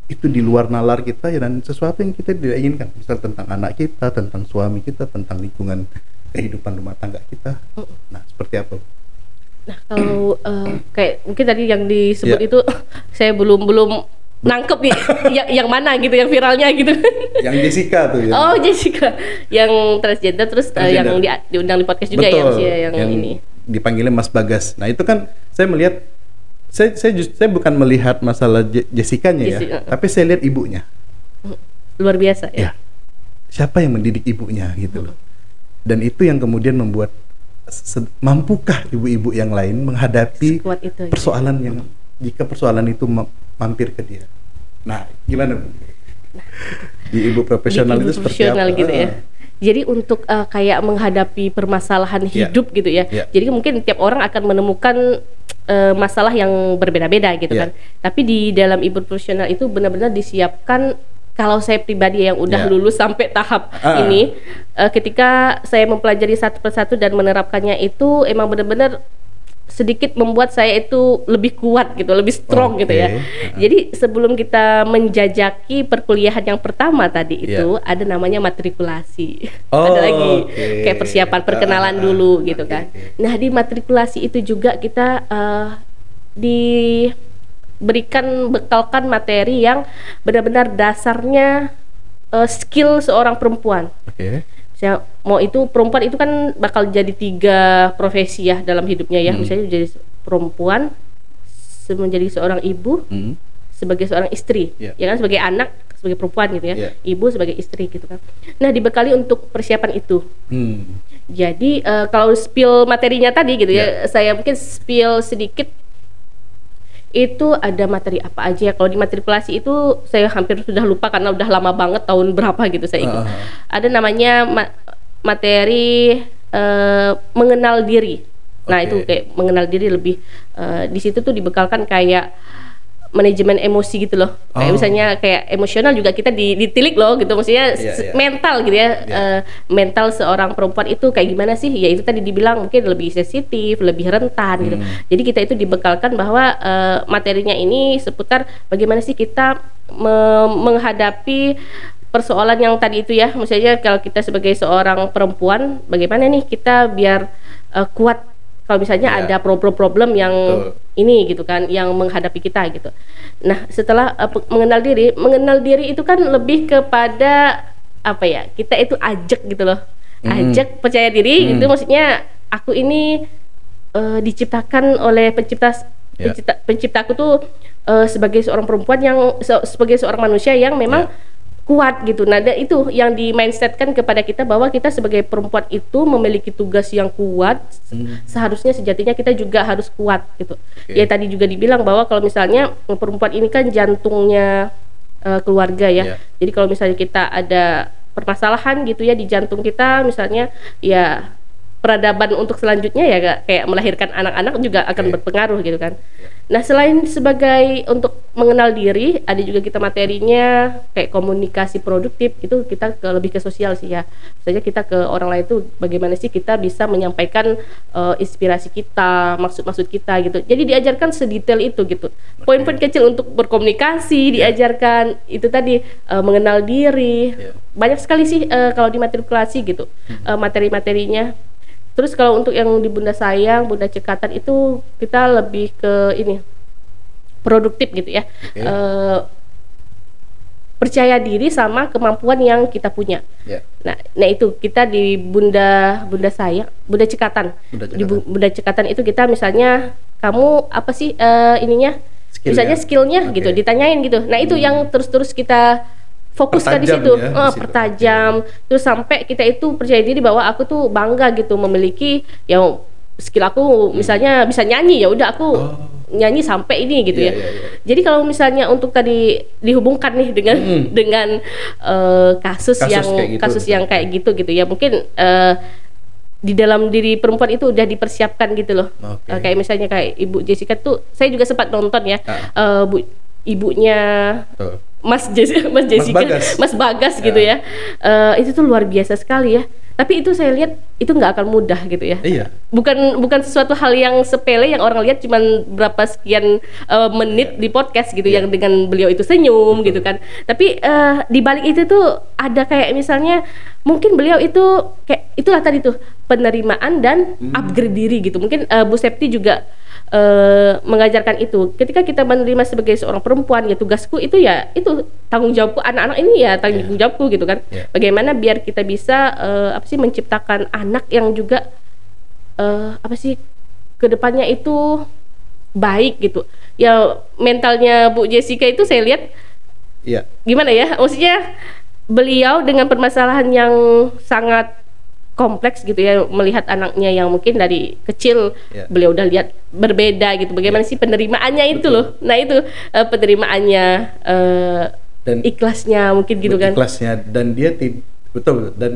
itu di luar nalar kita ya, dan sesuatu yang kita tidak inginkan, misal tentang anak kita, tentang suami kita, tentang lingkungan kehidupan rumah tangga kita. Nah, seperti apa? Nah, kalau kayak mungkin tadi yang disebut itu saya belum nangkep nih yang mana gitu, yang viralnya gitu. Yang Jessica tuh ya. Oh, Jessica yang transgender, terus yang diundang di podcast juga. Betul, yang ini dipanggilnya Mas Bagas. Nah, itu kan saya melihat, saya bukan melihat masalah Jessica-nya ya, tapi saya lihat ibunya. Luar biasa ya. Siapa yang mendidik ibunya gitu loh. Dan itu yang kemudian membuat mampukah ibu-ibu yang lain menghadapi itu, persoalan yang jika persoalan itu mampir ke dia. Nah, gimana Bu? Di ibu profesional itu seperti apa? Gitu ya. Jadi untuk kayak menghadapi permasalahan hidup gitu ya. Jadi mungkin tiap orang akan menemukan masalah yang berbeda-beda gitu kan. Tapi di dalam ibu profesional itu benar-benar disiapkan. Kalau saya pribadi yang udah lulus sampai tahap ini, ketika saya mempelajari satu persatu dan menerapkannya itu emang benar-benar sedikit membuat saya itu lebih kuat gitu, lebih strong gitu ya. Jadi sebelum kita menjajaki perkuliahan yang pertama tadi itu ada namanya matrikulasi. Ada lagi kayak persiapan perkenalan dulu gitu kan. Nah, di matrikulasi itu juga kita bekalkan materi yang benar-benar dasarnya skill seorang perempuan. Mau itu perempuan itu kan bakal jadi 3 profesi ya dalam hidupnya ya. Misalnya jadi perempuan, menjadi seorang ibu, sebagai seorang istri, ya kan, sebagai anak, sebagai perempuan gitu ya, ibu sebagai istri gitu kan. Nah, dibekali untuk persiapan itu. Jadi kalau spill materinya tadi gitu ya, saya mungkin spill sedikit. Itu ada materi apa aja. Kalau di matrikulasi itu saya hampir sudah lupa karena udah lama banget, tahun berapa gitu saya ikut. Ada namanya materi mengenal diri. Nah, itu kayak mengenal diri lebih di situ tuh dibekalkan kayak manajemen emosi gitu loh. Kayak misalnya kayak emosional juga kita ditilik loh gitu, maksudnya mental gitu ya. Mental seorang perempuan itu kayak gimana sih? Ya itu tadi dibilang mungkin lebih sensitif, lebih rentan gitu. Jadi kita itu dibekalkan bahwa materinya ini seputar bagaimana sih kita menghadapi persoalan yang tadi itu ya. Misalnya kalau kita sebagai seorang perempuan, bagaimana nih kita biar kuat kalau misalnya ada problem-problem yang ini gitu kan, yang menghadapi kita gitu. Nah, setelah mengenal diri itu kan lebih kepada apa ya? Kita itu ajak gitu loh. Ajak percaya diri itu maksudnya aku ini diciptakan oleh penciptaku tuh sebagai seorang perempuan yang sebagai seorang manusia yang memang kuat gitu. Nah, itu yang di mindsetkan kepada kita bahwa kita sebagai perempuan itu memiliki tugas yang kuat. Seharusnya sejatinya kita juga harus kuat gitu. Ya tadi juga dibilang bahwa kalau misalnya perempuan ini kan jantungnya keluarga ya. Jadi kalau misalnya kita ada permasalahan gitu ya di jantung kita, misalnya ya peradaban untuk selanjutnya ya kayak melahirkan anak-anak juga akan berpengaruh gitu kan. Nah, selain sebagai untuk mengenal diri, ada juga kita materinya kayak komunikasi produktif, itu kita lebih ke sosial sih ya. Misalnya kita ke orang lain itu bagaimana sih kita bisa menyampaikan inspirasi kita, maksud-maksud kita gitu. Jadi diajarkan sedetail itu gitu. Poin-poin kecil untuk berkomunikasi diajarkan, itu tadi mengenal diri. Banyak sekali sih kalau di matrikulasi gitu materi-materinya. Terus kalau untuk yang di Bunda Sayang, Bunda Cekatan itu kita lebih ke ini produktif gitu ya. Percaya diri sama kemampuan yang kita punya. Nah itu kita di Bunda Sayang, Bunda Cekatan. Di Bunda Cekatan itu kita misalnya kamu apa sih ininya? Misalnya skillnya gitu, ditanyain gitu. Nah itu yang terus kita fokuskan di situ, pertajam, terus sampai kita itu percaya diri bahwa aku tuh bangga gitu memiliki yang skill aku, misalnya bisa nyanyi, ya udah aku nyanyi sampai ini gitu ya. Jadi kalau misalnya untuk tadi dihubungkan nih dengan kasus yang kayak gitu ya, mungkin di dalam diri perempuan itu udah dipersiapkan gitu loh. Kayak misalnya kayak Ibu Jessica tuh, saya juga sempat nonton ya, ibunya Mas Bagas gitu ya. Itu tuh luar biasa sekali ya. Tapi itu saya lihat itu nggak akan mudah gitu ya. Bukan sesuatu hal yang sepele yang orang lihat cuman berapa sekian menit di podcast gitu yang dengan beliau itu senyum gitu kan. Tapi di balik itu tuh ada kayak misalnya mungkin beliau itu kayak itulah tadi tuh penerimaan dan upgrade diri gitu. Mungkin Bu Septi juga mengajarkan itu. Ketika kita menerima sebagai seorang perempuan, ya tugasku itu ya itu tanggung jawabku, anak-anak ini ya tanggung jawabku gitu kan. Bagaimana biar kita bisa menciptakan anak yang juga kedepannya itu baik gitu. Ya mentalnya Bu Jessica itu saya lihat gimana ya, maksudnya beliau dengan permasalahan yang sangat kompleks gitu ya, melihat anaknya yang mungkin dari kecil beliau udah lihat berbeda gitu. Bagaimana sih penerimaannya itu loh. Nah itu penerimaannya dan ikhlasnya mungkin gitu kan. Ikhlasnya dan dia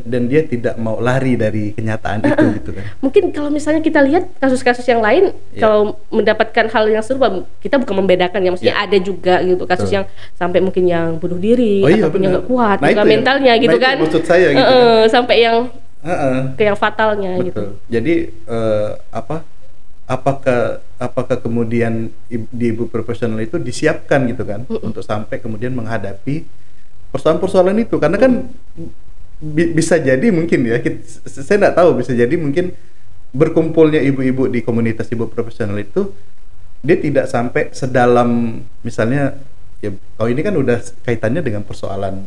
dan dia tidak mau lari dari kenyataan itu gitu kan. Mungkin kalau misalnya kita lihat kasus-kasus yang lain kalau mendapatkan hal yang serupa, kita bukan membedakan ya, maksudnya ada juga gitu kasus yang sampai mungkin yang bunuh diri ataupun yang nggak kuat mentalnya gitu kan. Maksud saya gitu kan. Sampai yang ke yang fatalnya gitu. Jadi apakah kemudian di ibu profesional itu disiapkan gitu kan untuk sampai kemudian menghadapi persoalan-persoalan itu, karena kan bisa jadi mungkin ya, saya nggak tahu, bisa jadi mungkin berkumpulnya ibu-ibu di komunitas ibu profesional itu dia tidak sampai sedalam misalnya ya, kalau ini kan udah kaitannya dengan persoalan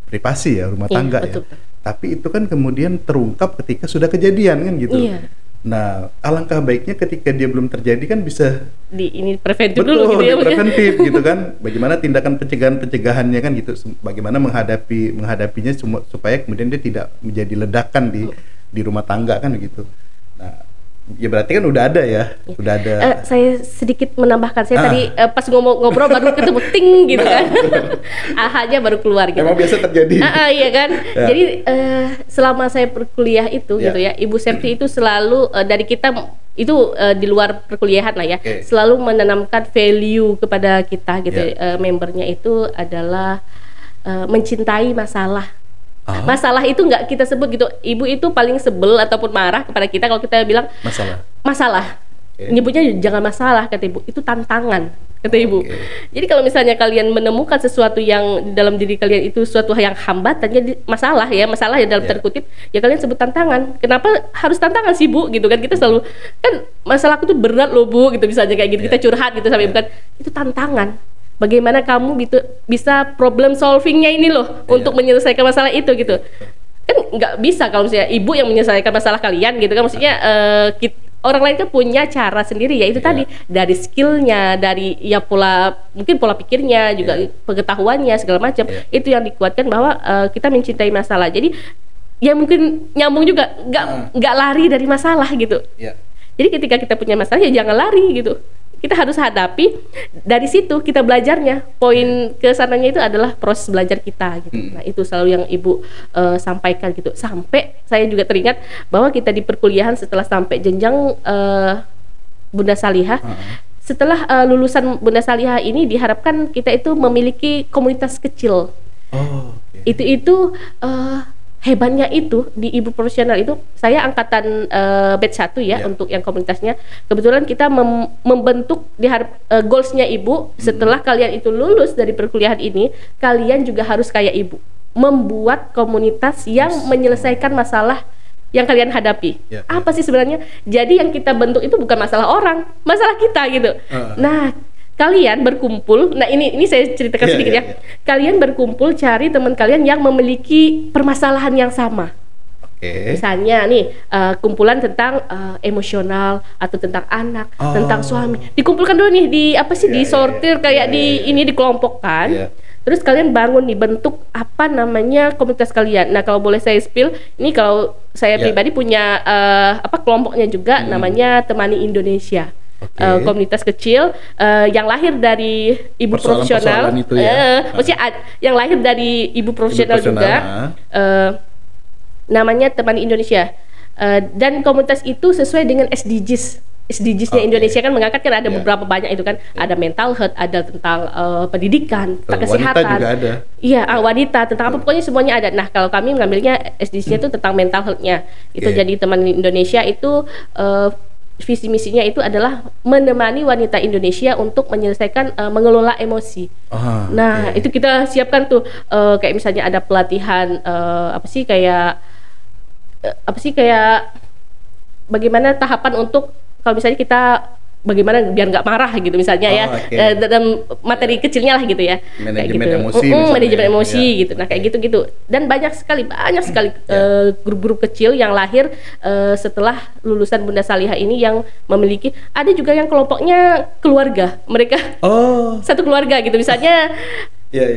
privasi ya, rumah tangga ya. Tapi itu kan kemudian terungkap ketika sudah kejadian kan gitu. Nah, alangkah baiknya ketika dia belum terjadi kan bisa ini preventif dulu gitu ya. Preventif gitu kan. Bagaimana tindakan pencegahannya kan gitu. Bagaimana menghadapinya supaya kemudian dia tidak menjadi ledakan di rumah tangga kan gitu. Nah, ya berarti kan udah ada ya, udah ada. Saya sedikit menambahkan, saya tadi pas ngobrol baru ketemu ting gitu kan, ahanya baru keluar gitu. Emang biasa terjadi. Iya kan. Jadi selama saya berkuliah itu gitu ya, Ibu Septi itu selalu dari kita itu di luar perkuliahan lah ya, selalu menanamkan value kepada kita gitu. Membernya itu adalah mencintai masalah. Masalah itu nggak kita sebut gitu. Ibu itu paling sebel ataupun marah kepada kita kalau kita bilang masalah. Nyebutnya jangan masalah, kata Ibu, itu tantangan, kata Ibu. Jadi kalau misalnya kalian menemukan sesuatu yang dalam diri kalian itu suatu yang hambatannya masalah ya dalam tanda kutip, ya kalian sebut tantangan. Kenapa harus tantangan sih Bu gitu kan? Kita selalu kan masalahku tuh berat loh Bu gitu, misalnya kayak gitu kita curhat gitu sampai bukan itu tantangan. Bagaimana kamu bisa problem solvingnya ini loh untuk menyelesaikan masalah itu gitu. Kan nggak bisa kalau misalnya ibu yang menyelesaikan masalah kalian gitu kan. Maksudnya orang lain kan punya cara sendiri ya, itu tadi dari skillnya, dari ya mungkin pola pikirnya juga, pengetahuannya segala macam. Itu yang dikuatkan bahwa kita mencintai masalah. Jadi ya mungkin nyambung juga, nggak lari dari masalah gitu. Jadi ketika kita punya masalah ya jangan lari gitu. kita harus hadapi. Dari situ kita belajarnya. Poin kesananya itu adalah proses belajar kita gitu. Nah itu selalu yang Ibu sampaikan gitu. Sampai saya juga teringat bahwa kita di perkuliahan setelah sampai jenjang Bunda Salihah, setelah lulusan Bunda Salihah ini diharapkan kita itu memiliki komunitas kecil. Itu hebatnya itu di Ibu Profesional itu, saya angkatan batch 1 ya, untuk yang komunitasnya. Kebetulan kita membentuk goalsnya Ibu, setelah kalian itu lulus dari perkuliahan ini, kalian juga harus kayak Ibu, membuat komunitas yang menyelesaikan masalah yang kalian hadapi. Apa sih sebenarnya? Jadi yang kita bentuk itu bukan masalah orang, masalah kita gitu. Nah, kalian berkumpul. Nah, ini saya ceritakan sedikit ya. Kalian berkumpul cari teman kalian yang memiliki permasalahan yang sama. Misalnya nih kumpulan tentang emosional atau tentang anak, tentang suami. Dikumpulkan dulu nih di disortir kayak dikelompokkan. Terus kalian bangun dibentuk apa namanya komunitas kalian. Nah, kalau boleh saya spill, ini kalau saya pribadi punya kelompoknya juga, namanya Temani Indonesia. Komunitas kecil yang lahir dari Ibu Profesional, itu ya. maksudnya yang lahir dari Ibu Profesional juga, namanya Temani Indonesia, dan komunitas itu sesuai dengan SDGs-nya Indonesia kan mengangkat kan ada beberapa banyak itu kan, ada mental health, ada tentang pendidikan, tentang kesehatan, wanita juga ada. Iya, wanita, tentang apa pokoknya semuanya ada. Nah, kalau kami mengambilnya SDGs-nya itu tentang mental health-nya. Itu jadi Temani Indonesia itu visi misinya itu adalah menemani wanita Indonesia untuk menyelesaikan mengelola emosi. Itu kita siapkan tuh kayak misalnya ada pelatihan kayak bagaimana tahapan untuk kalau misalnya kita bagaimana biar nggak marah gitu misalnya dalam materi kecilnya lah gitu ya, manajemen emosi, manajemen emosi gitu. Nah kayak gitu dan banyak sekali grup-grup kecil yang lahir setelah lulusan Bunda Salihah ini, yang memiliki, ada juga yang kelompoknya keluarga mereka, satu keluarga gitu misalnya.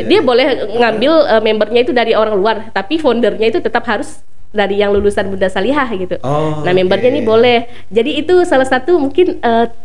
Dia boleh ngambil membernya itu dari orang luar, tapi foundernya itu tetap harus dari yang lulusan Bunda Salihah gitu. Nah membernya nih boleh. Jadi itu salah satu mungkin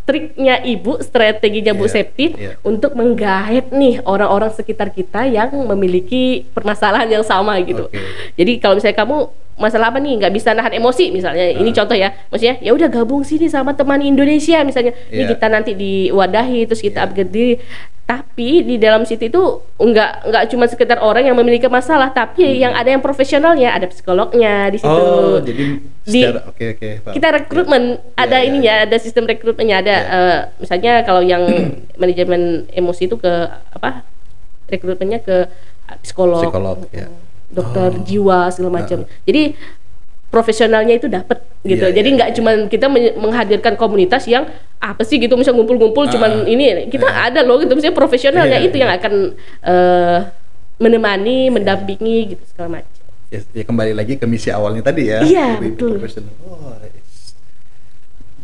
triknya Ibu, strateginya Bu Septi untuk menggait nih orang-orang sekitar kita yang memiliki permasalahan yang sama gitu. Jadi kalau misalnya kamu masalah apa nih, nggak bisa nahan emosi misalnya, ini contoh ya, maksudnya ya udah gabung sini sama Temani Indonesia misalnya, ini kita nanti diwadahi terus kita upgrade diri. Tapi di dalam situ itu nggak cuma sekedar orang yang memiliki masalah, tapi yang ada yang profesionalnya, ada psikolognya di situ. Jadi secara kita rekrutmen, ada ininya, ada sistem rekrutmennya, ada misalnya kalau yang manajemen emosi itu ke rekrutmennya ke psikolog dokter jiwa segala macam. Jadi profesionalnya itu dapat gitu. Jadi nggak cuma kita menghadirkan komunitas yang apa sih gitu, misalnya ngumpul-ngumpul cuman ini, kita ada loh gitu, misalnya profesionalnya itu yang akan menemani, mendampingi gitu segala macam. Ya kembali lagi ke misi awalnya tadi ya. Iya, betul.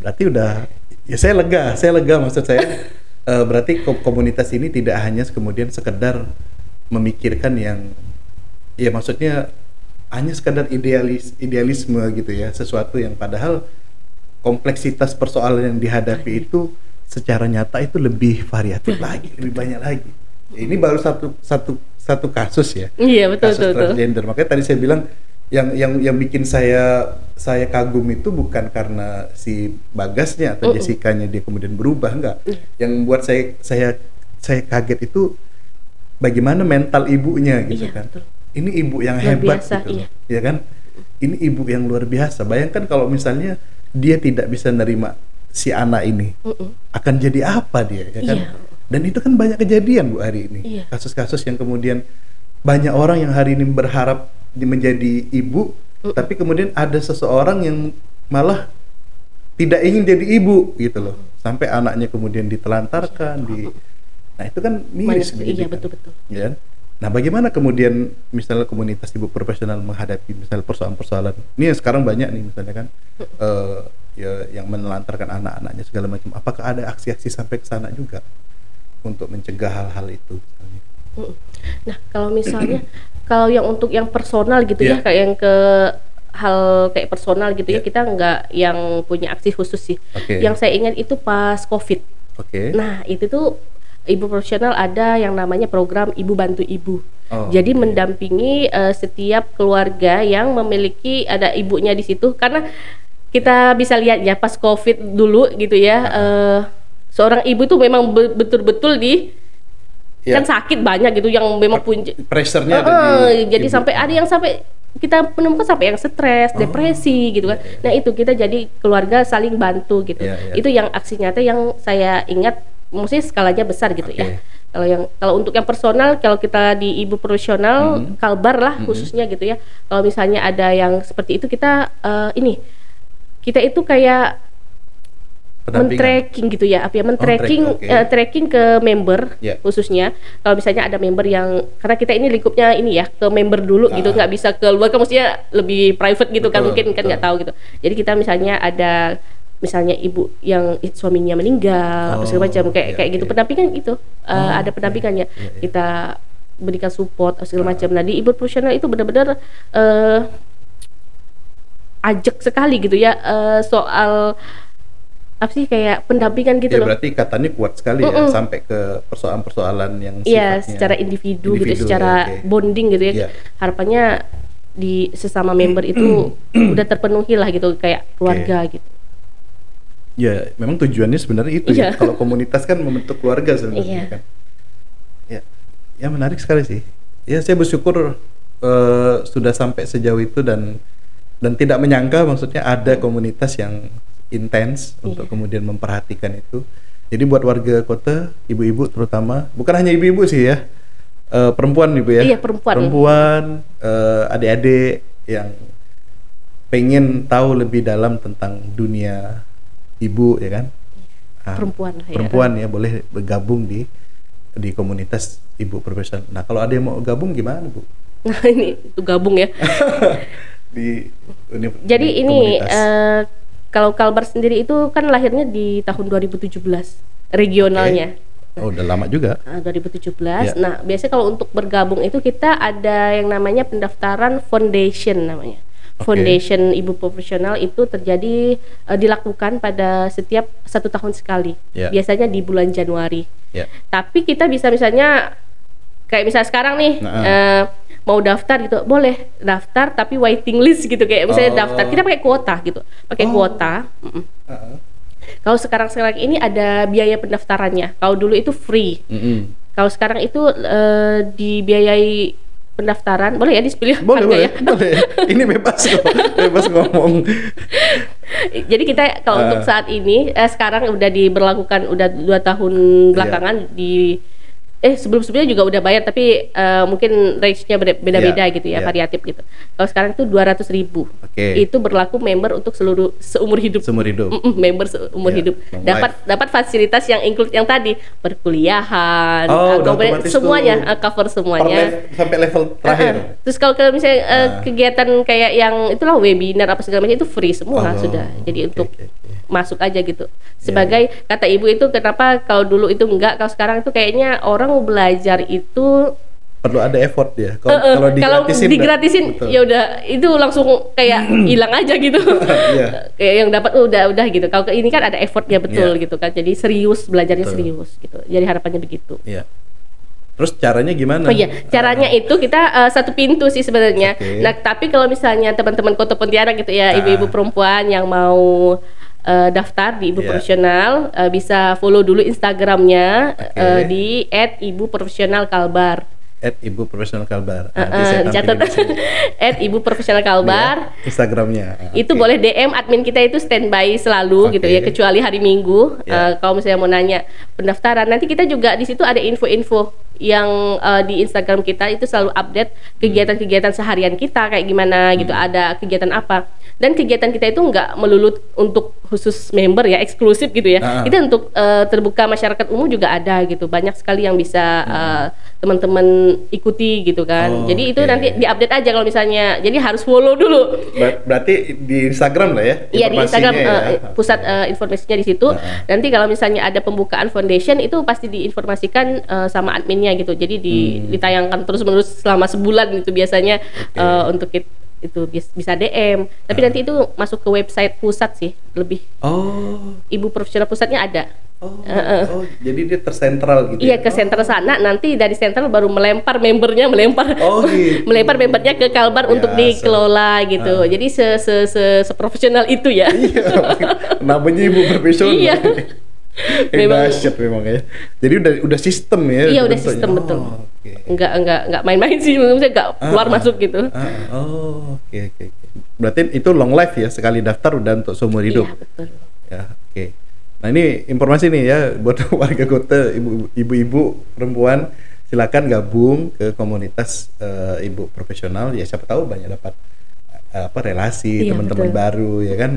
Berarti udah, ya saya lega maksud saya. Berarti komunitas ini tidak hanya kemudian sekedar memikirkan yang, ya maksudnya hanya sekadar idealisme gitu ya, sesuatu yang padahal kompleksitas persoalan yang dihadapi itu secara nyata itu lebih variatif lagi, lebih banyak lagi. Ini baru satu kasus ya. Iya, betul, kasus transgender. Makanya tadi saya bilang yang bikin saya kagum itu bukan karena si Bagasnya atau Jessica-nya dia kemudian berubah, enggak. Yang membuat saya kaget itu bagaimana mental ibunya gitu kan. Betul. Ini ibu yang luar hebat biasa, gitu, ya kan? Ini ibu yang luar biasa. Bayangkan kalau misalnya dia tidak bisa nerima si anak ini, akan jadi apa dia, ya kan? Dan itu kan banyak kejadian Bu hari ini, kasus-kasus yang kemudian banyak orang yang hari ini berharap menjadi ibu, tapi kemudian ada seseorang yang malah tidak ingin jadi ibu gitu loh, sampai anaknya kemudian ditelantarkan, nah itu kan miris begitu. Iya, betul-betul. Ya. Nah, bagaimana kemudian misalnya komunitas Ibu Profesional menghadapi misalnya persoalan-persoalan ini yang sekarang banyak nih misalnya kan yang menelantarkan anak-anaknya segala macam. Apakah ada aksi-aksi sampai ke sana juga untuk mencegah hal-hal itu? Nah, kalau misalnya kalau yang untuk yang personal gitu ya, kayak yang ke hal kayak personal gitu ya, kita nggak yang punya aksi khusus sih. Yang saya ingat itu pas COVID. Oke. Nah, itu tuh ibu profesional ada yang namanya program Ibu Bantu Ibu. Oh, Jadi oke. mendampingi setiap keluarga yang memiliki ada ibunya di situ, karena kita bisa lihat ya pas COVID dulu gitu ya, seorang ibu tuh memang betul-betul Ya. kan sakit banyak gitu yang memang punya Pressure-nya ada di jadi ibu. sampai ada yang sampai kita menemukan sampai yang stres, depresi gitu kan. Nah, itu kita jadi keluarga saling bantu gitu. Iya, iya. Itu yang aksi nyata yang saya ingat, maksudnya skalanya besar gitu Oke. ya. Kalau untuk yang personal, kalau kita di ibu profesional Kalbar lah khususnya gitu ya. Kalau misalnya ada yang seperti itu, kita kita itu kayak Pendampingan. men-tracking gitu ya, men-tracking oke. tracking ke member Ya. khususnya. Kalau misalnya ada member yang, karena kita ini lingkupnya ini ya, ke member dulu gitu, nggak bisa keluar, kan maksudnya lebih private gitu kan, Betul, mungkin kan nggak tahu gitu. Jadi kita misalnya ada misalnya ibu yang suaminya meninggal apa segala macam, kayak gitu, pendampingan gitu. Ada pendampingannya. Kita berikan support segala macam. Nah, di ibu profesional itu benar-benar ajak sekali gitu ya, soal apa sih, kayak pendampingan gitu Ya, loh. berarti ikatannya kuat sekali ya, sampai ke persoalan-persoalan yang Iya, sifatnya secara individu gitu, individu, secara ya, oke. bonding gitu ya. Iya. Harapannya di sesama member itu udah terpenuhi lah gitu, kayak keluarga gitu. Ya, memang tujuannya sebenarnya itu ya. Iya. Kalau komunitas kan membentuk keluarga sebenarnya Iya. kan. Ya, ya menarik sekali sih. Ya, saya bersyukur sudah sampai sejauh itu dan tidak menyangka maksudnya ada komunitas yang intens untuk kemudian memperhatikan itu. Jadi buat warga kota, ibu-ibu terutama, bukan hanya ibu-ibu sih ya, perempuan ibu ya. Iya, perempuan. Perempuan, adik-adik yang pengen tahu lebih dalam tentang dunia ibu ya kan. Perempuan lah ya. Perempuan ya boleh bergabung di komunitas ibu profesional. Nah, kalau ada yang mau gabung gimana, Bu? Nah, ini itu gabung ya. Jadi di ini komunitas. kalau Kalbar sendiri itu kan lahirnya di tahun 2017 regionalnya. Oh, udah lama juga. 2017. Ya. Nah, biasanya kalau untuk bergabung itu kita ada yang namanya pendaftaran foundation namanya. Oke. Foundation Ibu Profesional itu terjadi dilakukan pada setiap 1 tahun sekali. Ya. Biasanya di bulan Januari. Ya. Tapi kita bisa misalnya kayak misalnya sekarang nih mau daftar gitu, boleh daftar tapi waiting list gitu, kayak misalnya daftar kita pakai kuota gitu. Pakai kuota. Kalau sekarang ini ada biaya pendaftarannya. Kalau dulu itu free. Kalau sekarang itu dibiayai pendaftaran. Boleh ya di-spill Boleh, harga boleh, ya? boleh. Ini bebas kok, bebas ngomong. Jadi kita kalau untuk saat ini sekarang udah diberlakukan udah 2 tahun belakangan di sebelum-sebelumnya juga udah bayar, tapi mungkin range-nya beda-beda gitu ya, variatif gitu. Kalau sekarang itu 200.000. Oke. Itu berlaku member untuk seumur hidup. Seumur hidup. Member seumur Ya, hidup. long Dapat fasilitas yang include yang tadi, perkuliahan, Udah otomatis semuanya, tuh cover per semuanya. sampai level terakhir. Terus kalau misalnya kegiatan kayak yang itulah webinar apa segala macam itu free semua sudah. Jadi untuk masuk aja gitu. Sebagai kata ibu itu, kenapa kalau dulu itu enggak, kalau sekarang itu kayaknya orang belajar itu Perlu ada effort ya. Kalau digratisin betul. ya udah itu langsung kayak hilang aja gitu. Iya. Kayak yang dapat udah gitu. Kalau ini kan ada effortnya betul Iya. gitu kan. Jadi serius, belajarnya Betul. serius gitu. Jadi harapannya begitu. Iya. Terus caranya gimana? Oh iya, caranya itu kita satu pintu sih sebenarnya. Oke. Nah, tapi kalau misalnya teman-teman Kota Pontianak gitu ya, ibu-ibu perempuan yang mau daftar di Ibu Profesional, bisa follow dulu Instagramnya di @ibuprofesionalkalbar. Ibu Profesional Kalbar. Nanti saya Dicatat tampilin di sini. @ibuprofesionalkalbar. Instagramnya. Itu Oke. boleh DM, admin kita itu standby selalu gitu ya, kecuali hari Minggu. Ya. Kalau misalnya mau nanya pendaftaran, nanti kita juga di situ ada info-info yang di Instagram kita itu selalu update kegiatan-kegiatan seharian kita kayak gimana gitu, ada kegiatan apa. Dan kegiatan kita itu nggak melulu untuk khusus member ya, eksklusif gitu ya. Itu untuk terbuka masyarakat umum juga ada gitu. Banyak sekali yang bisa teman-teman ikuti gitu kan. Jadi itu nanti diupdate aja kalau misalnya. Jadi harus follow dulu. Berarti di Instagram lah ya? Iya, di Instagram informasinya ya? pusat informasinya di situ. Nanti kalau misalnya ada pembukaan foundation itu pasti diinformasikan sama adminnya gitu. Jadi ditayangkan terus-menerus selama sebulan gitu biasanya untuk itu bisa DM. Tapi nanti itu masuk ke website pusat sih lebih. Oh. Ibu Profesional pusatnya ada. Jadi dia tersentral gitu. Iya, ya? ke sentral sana, nanti dari sentral baru melempar membernya, Gitu. melempar membernya ke Kalbar untuk Biasa. dikelola gitu. Jadi seprofesional itu ya. Iya, namanya ibu profesional. Iya. Memang dahsyat memang ya. Jadi udah sistem ya. Iya, udah bentuknya. sistem betul. Oke. Enggak main-main sih, maksudnya enggak keluar masuk gitu. Oke. Berarti itu long life ya, sekali daftar udah untuk seumur hidup. Iya, betul. Ya, oke. Nah, ini informasi nih ya buat warga kota, ibu-ibu perempuan, silakan gabung ke komunitas ibu profesional ya, siapa tahu banyak dapat relasi, Iya, teman-teman betul. baru ya kan,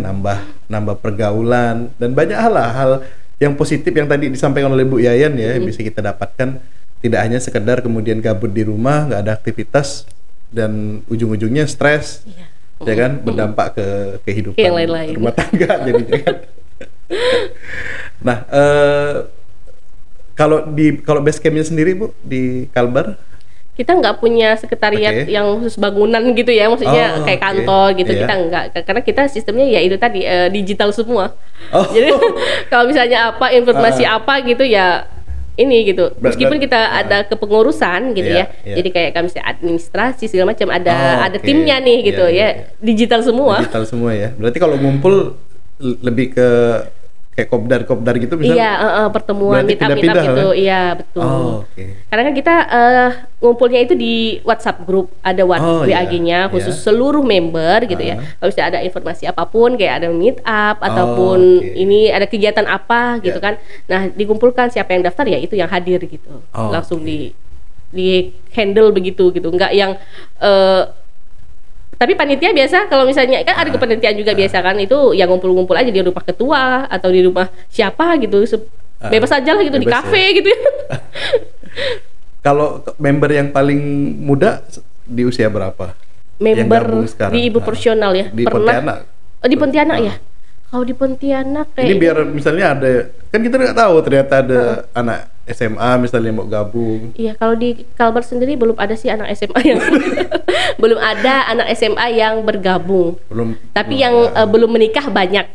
nambah pergaulan dan banyak hal yang positif yang tadi disampaikan oleh Bu Yayan ya, yang bisa kita dapatkan, tidak hanya sekedar kemudian gabut di rumah, nggak ada aktivitas dan ujung-ujungnya stres. Ya kan, berdampak ke kehidupan Yang lain-lain. rumah tangga jadinya kan. Nah, kalau base campnya sendiri Bu di Kalbar? Kita nggak punya sekretariat Oke. yang khusus bangunan gitu ya, maksudnya Oh, kayak oke. kantor gitu. Iya. Kita nggak, karena kita sistemnya ya itu tadi digital semua. Oh. Jadi kalau misalnya apa informasi apa gitu ya ini gitu. Meskipun kita ada kepengurusan gitu Iya, ya. iya. Jadi kayak kami misalnya administrasi segala macam ada Oke. timnya nih gitu Iya, ya. iya. Digital semua. Digital semua ya. Berarti kalau ngumpul lebih ke kayak kopdar gitu misalnya. Iya, pertemuan Berarti meet up pindah-pindah, gitu. kan? Iya, betul. Oke. Karena kan kita ngumpulnya itu di WhatsApp group, ada iya, WA-nya khusus iya. seluruh member gitu ya. Kalau misalnya ada informasi apapun kayak ada meet up ataupun oke. ini ada kegiatan apa gitu Iya. kan. Nah, dikumpulkan siapa yang daftar ya itu yang hadir gitu. Oh, Langsung di handle begitu gitu. Enggak yang tapi panitia biasa kalau misalnya kan ada kepanitiaan juga biasa kan itu yang ngumpul-ngumpul aja di rumah ketua atau di rumah siapa gitu. Bebas aja lah gitu di bebas kafe gitu ya. Kalau member yang paling muda di usia berapa? Yang Member gabung sekarang? di ibu profesional ya. Di Pontianak. Oh, di Pontianak ya. Kalau di Pontianak kayak Ini biar misalnya ada, kan kita nggak tahu ternyata ada anak SMA misalnya mau gabung. iya, kalau di Kalbar sendiri belum ada sih anak SMA yang belum ada anak SMA yang bergabung. Belum. Tapi belum yang ada. belum menikah banyak.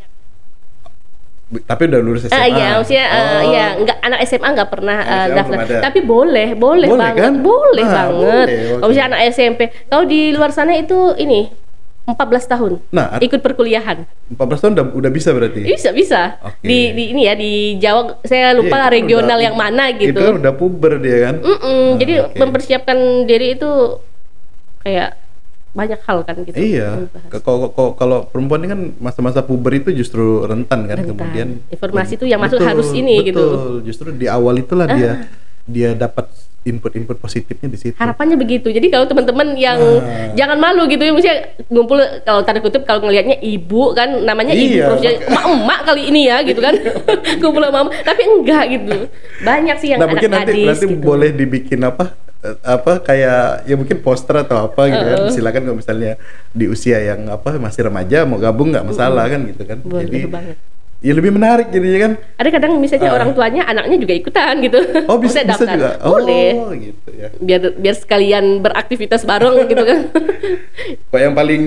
Tapi udah lulus SMA. Iya, maksudnya ya enggak, anak SMA nggak pernah SMA daftar. belum ada. Tapi boleh Boleh banget. kan? Boleh Ah, banget. boleh, oke. Kalau misalnya anak SMP, kalau di luar sana itu ini 14 tahun. Nah, Ikut perkuliahan. 14 tahun udah bisa berarti. Bisa. Oke. Di ini ya di Jawa saya lupa Iya, itu kan regional udah- yang mana gitu. Itu kan udah puber dia kan. Jadi oke. mempersiapkan diri itu kayak banyak hal kan gitu. Iya. Membahas. Kalau perempuan ini kan masa-masa puber itu justru rentan kan, Rentan. kemudian Informasi itu yang masuk harus ini gitu. Betul. Justru di awal itulah dia dapat input positifnya di situ. Harapannya begitu. Jadi kalau teman-teman yang Nah. jangan malu gitu ya, misalnya ngumpul kalau tanda kutip kalau ngelihatnya ibu kan namanya ibu Iya, profesional, emak-emak kali ini ya gitu kan. Kumpul sama mama, tapi enggak gitu. Banyak sih yang Nah, anak mungkin nanti gadis gitu. boleh dibikin apa kayak ya mungkin poster atau apa gitu kan. Silakan kalau misalnya di usia yang masih remaja mau gabung nggak masalah kan gitu kan. Boleh Jadi banget. ya lebih menarik jadinya kan. Ada kadang misalnya orang tuanya anaknya juga ikutan gitu. Oh, bisa Maksudnya daftar. juga. Boleh. Oh, gitu ya. Biar sekalian beraktivitas bareng gitu kan. Kok yang paling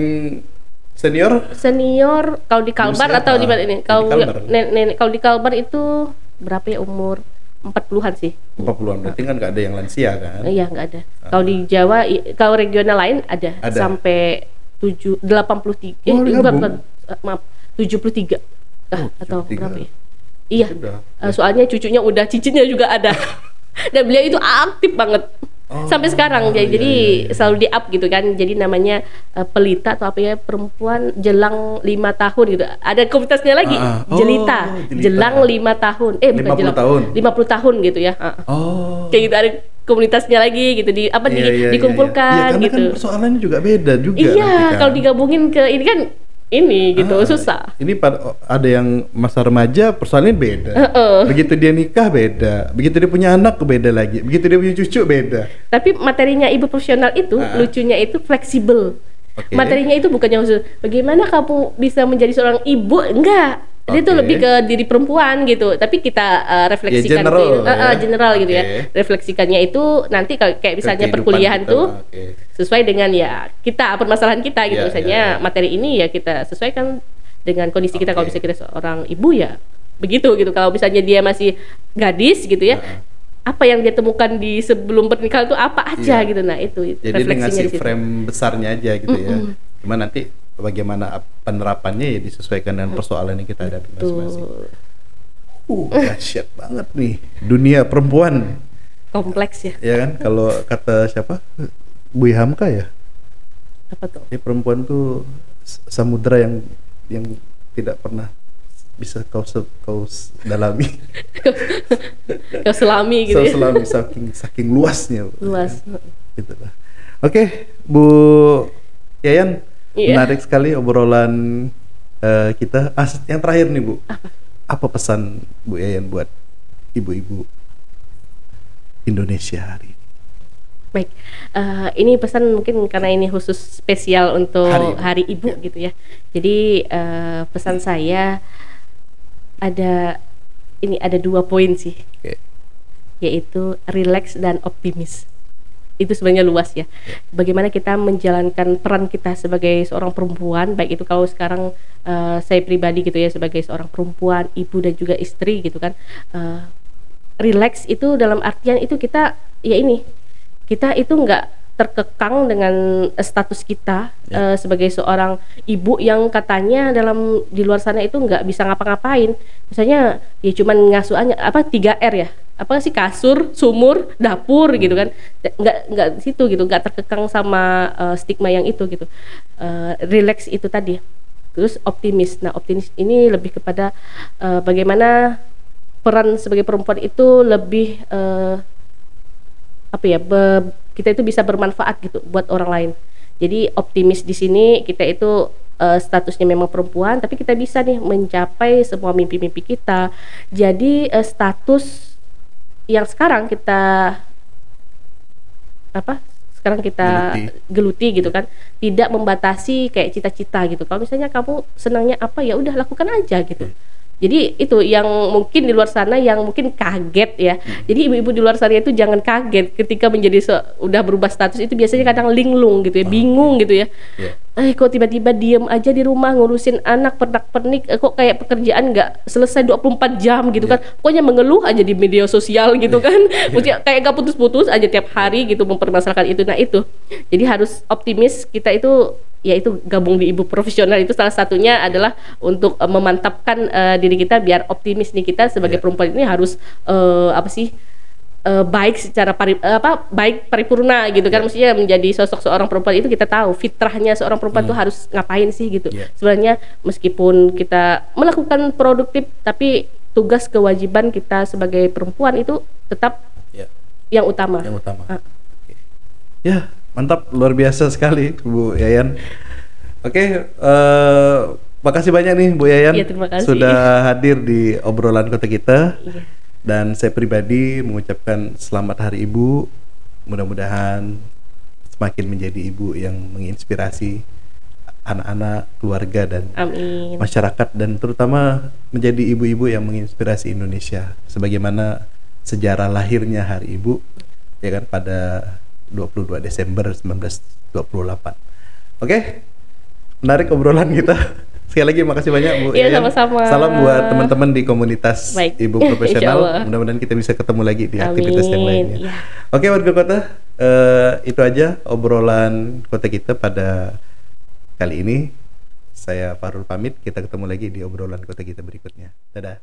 senior Senior kalau di Kalbar Usia, atau di mana ini? Kalau Kalbar. nenek kalau di Kalbar itu berapa ya umur? 40-an sih. 40-an, berarti kan nggak ada yang lansia kan? Iya, nggak ada. Kalau di Jawa kalau regional lain ada, Ada. sampai 83 Oh, bukan, maaf 73 atau 73. berapa ya? Iya. Sudah. Soalnya cucunya udah, cicitnya juga ada. Dan beliau itu aktif banget. Sampai sekarang jadi selalu di up gitu kan. Jadi namanya Pelita atau apa ya, perempuan jelang 5 tahun gitu. Ada komunitasnya lagi, Oh, Jelita. Jelita. Jelang 5 tahun. Bukan 50 jelang. tahun. 50 tahun gitu ya. Oh. Kayak gitu ada komunitasnya lagi gitu dikumpulkan Iya, karena gitu. kan persoalannya juga beda juga. Iya, nanti kan. kalau digabungin ke ini kan ini gitu susah. Ini ada yang masa remaja persoalannya beda. Begitu dia nikah beda. Begitu dia punya anak beda lagi. Begitu dia punya cucu beda. Tapi materinya ibu profesional itu lucunya itu fleksibel. Oke. Materinya itu bukannya khusus bagaimana kamu bisa menjadi seorang ibu, enggak. Dia tuh Oke. lebih ke diri perempuan gitu. Tapi kita refleksikan general general gitu ya. Oke. Refleksikannya itu nanti kayak misalnya Kehidupan perkuliahan kita, tuh oke. sesuai dengan ya kita permasalahan kita gitu. Iya, Misalnya iya. materi ini ya kita sesuaikan dengan kondisi kita. Kalau Oke. misalnya kita seorang ibu ya begitu gitu. Kalau misalnya dia masih gadis gitu ya, apa yang dia temukan di sebelum pernikahan itu apa aja gitu. Nah itu jadi dia refleksinya ngasih di situ. frame besarnya aja gitu ya. Cuma nanti bagaimana penerapannya ya disesuaikan dengan persoalan yang kita hadapi masing-masing. Dahsyat banget nih dunia perempuan. Kompleks ya. Ya kan, kalau kata siapa, Bu Hamka ya, Apa tuh? perempuan tuh samudra yang tidak pernah bisa kau dalami. Kau selami gitu ya. Selami saking luasnya. Luas. Gitu lah. Oke, Bu Yayan, menarik sekali obrolan kita. Yang terakhir nih Bu, apa pesan Bu Yayan buat ibu-ibu Indonesia hari ini? Baik, ini pesan mungkin karena ini khusus spesial untuk Hari Ibu gitu ya. Jadi pesan saya ada 2 poin sih, yaitu relax dan optimis. Itu sebenarnya luas ya. Bagaimana kita menjalankan peran kita sebagai seorang perempuan, baik itu kalau sekarang saya pribadi gitu ya sebagai seorang perempuan, ibu dan juga istri gitu kan. Relax itu dalam artian itu kita itu nggak terkekang dengan status kita sebagai seorang ibu yang katanya di luar sana itu nggak bisa ngapa-ngapain. Misalnya ya cuman ngasuh 3R ya, apa sih, kasur, sumur, dapur gitu kan. Nggak situ gitu, nggak terkekang sama stigma yang itu gitu. Relax itu tadi. Terus optimis. Nah, optimis ini lebih kepada bagaimana peran sebagai perempuan itu lebih kita itu bisa bermanfaat gitu buat orang lain. Jadi optimis di sini kita itu statusnya memang perempuan, tapi kita bisa nih mencapai semua mimpi-mimpi kita. Jadi status yang sekarang kita geluti gitu kan, tidak membatasi kayak cita-cita gitu. Kalau misalnya kamu senangnya apa, ya udah lakukan aja gitu. Jadi itu yang mungkin di luar sana yang mungkin kaget ya. Jadi ibu-ibu di luar sana itu jangan kaget ketika udah berubah status, itu biasanya kadang linglung gitu ya, bingung gitu ya. Kok tiba-tiba diem aja di rumah ngurusin anak pernak-pernik, kok kayak pekerjaan nggak selesai 24 jam gitu kan. Pokoknya mengeluh aja di media sosial gitu kan. Maksudnya kayak nggak putus-putus aja tiap hari gitu mempermasalahkan itu. Nah itu. Jadi harus optimis, kita itu yaitu gabung di ibu profesional itu salah satunya adalah untuk memantapkan diri kita biar optimis nih, kita sebagai perempuan ini harus baik secara baik paripurna gitu kan. Maksudnya menjadi sosok seorang perempuan itu kita tahu fitrahnya seorang perempuan itu harus ngapain sih gitu. Sebenarnya meskipun kita melakukan produktif, tapi tugas kewajiban kita sebagai perempuan itu tetap yang utama. Ya, mantap, luar biasa sekali Bu Yayan. Oke, makasih banyak nih Bu Yayan sudah hadir di obrolan kota kita. Dan saya pribadi mengucapkan selamat Hari Ibu. Mudah-mudahan semakin menjadi ibu yang menginspirasi anak-anak, keluarga dan masyarakat, dan terutama menjadi ibu-ibu yang menginspirasi Indonesia sebagaimana sejarah lahirnya Hari Ibu ya kan pada 22 Desember 1928. Oke, menarik obrolan kita. Sekali lagi makasih banyak Bu Yayan. Sama-sama. Salam buat teman-teman di komunitas Ibu Profesional. Mudah-mudahan kita bisa ketemu lagi di aktivitas yang lainnya. Oke, warga kota, itu aja obrolan kota kita pada kali ini. Saya Farul pamit, kita ketemu lagi di obrolan kota kita berikutnya. Dadah.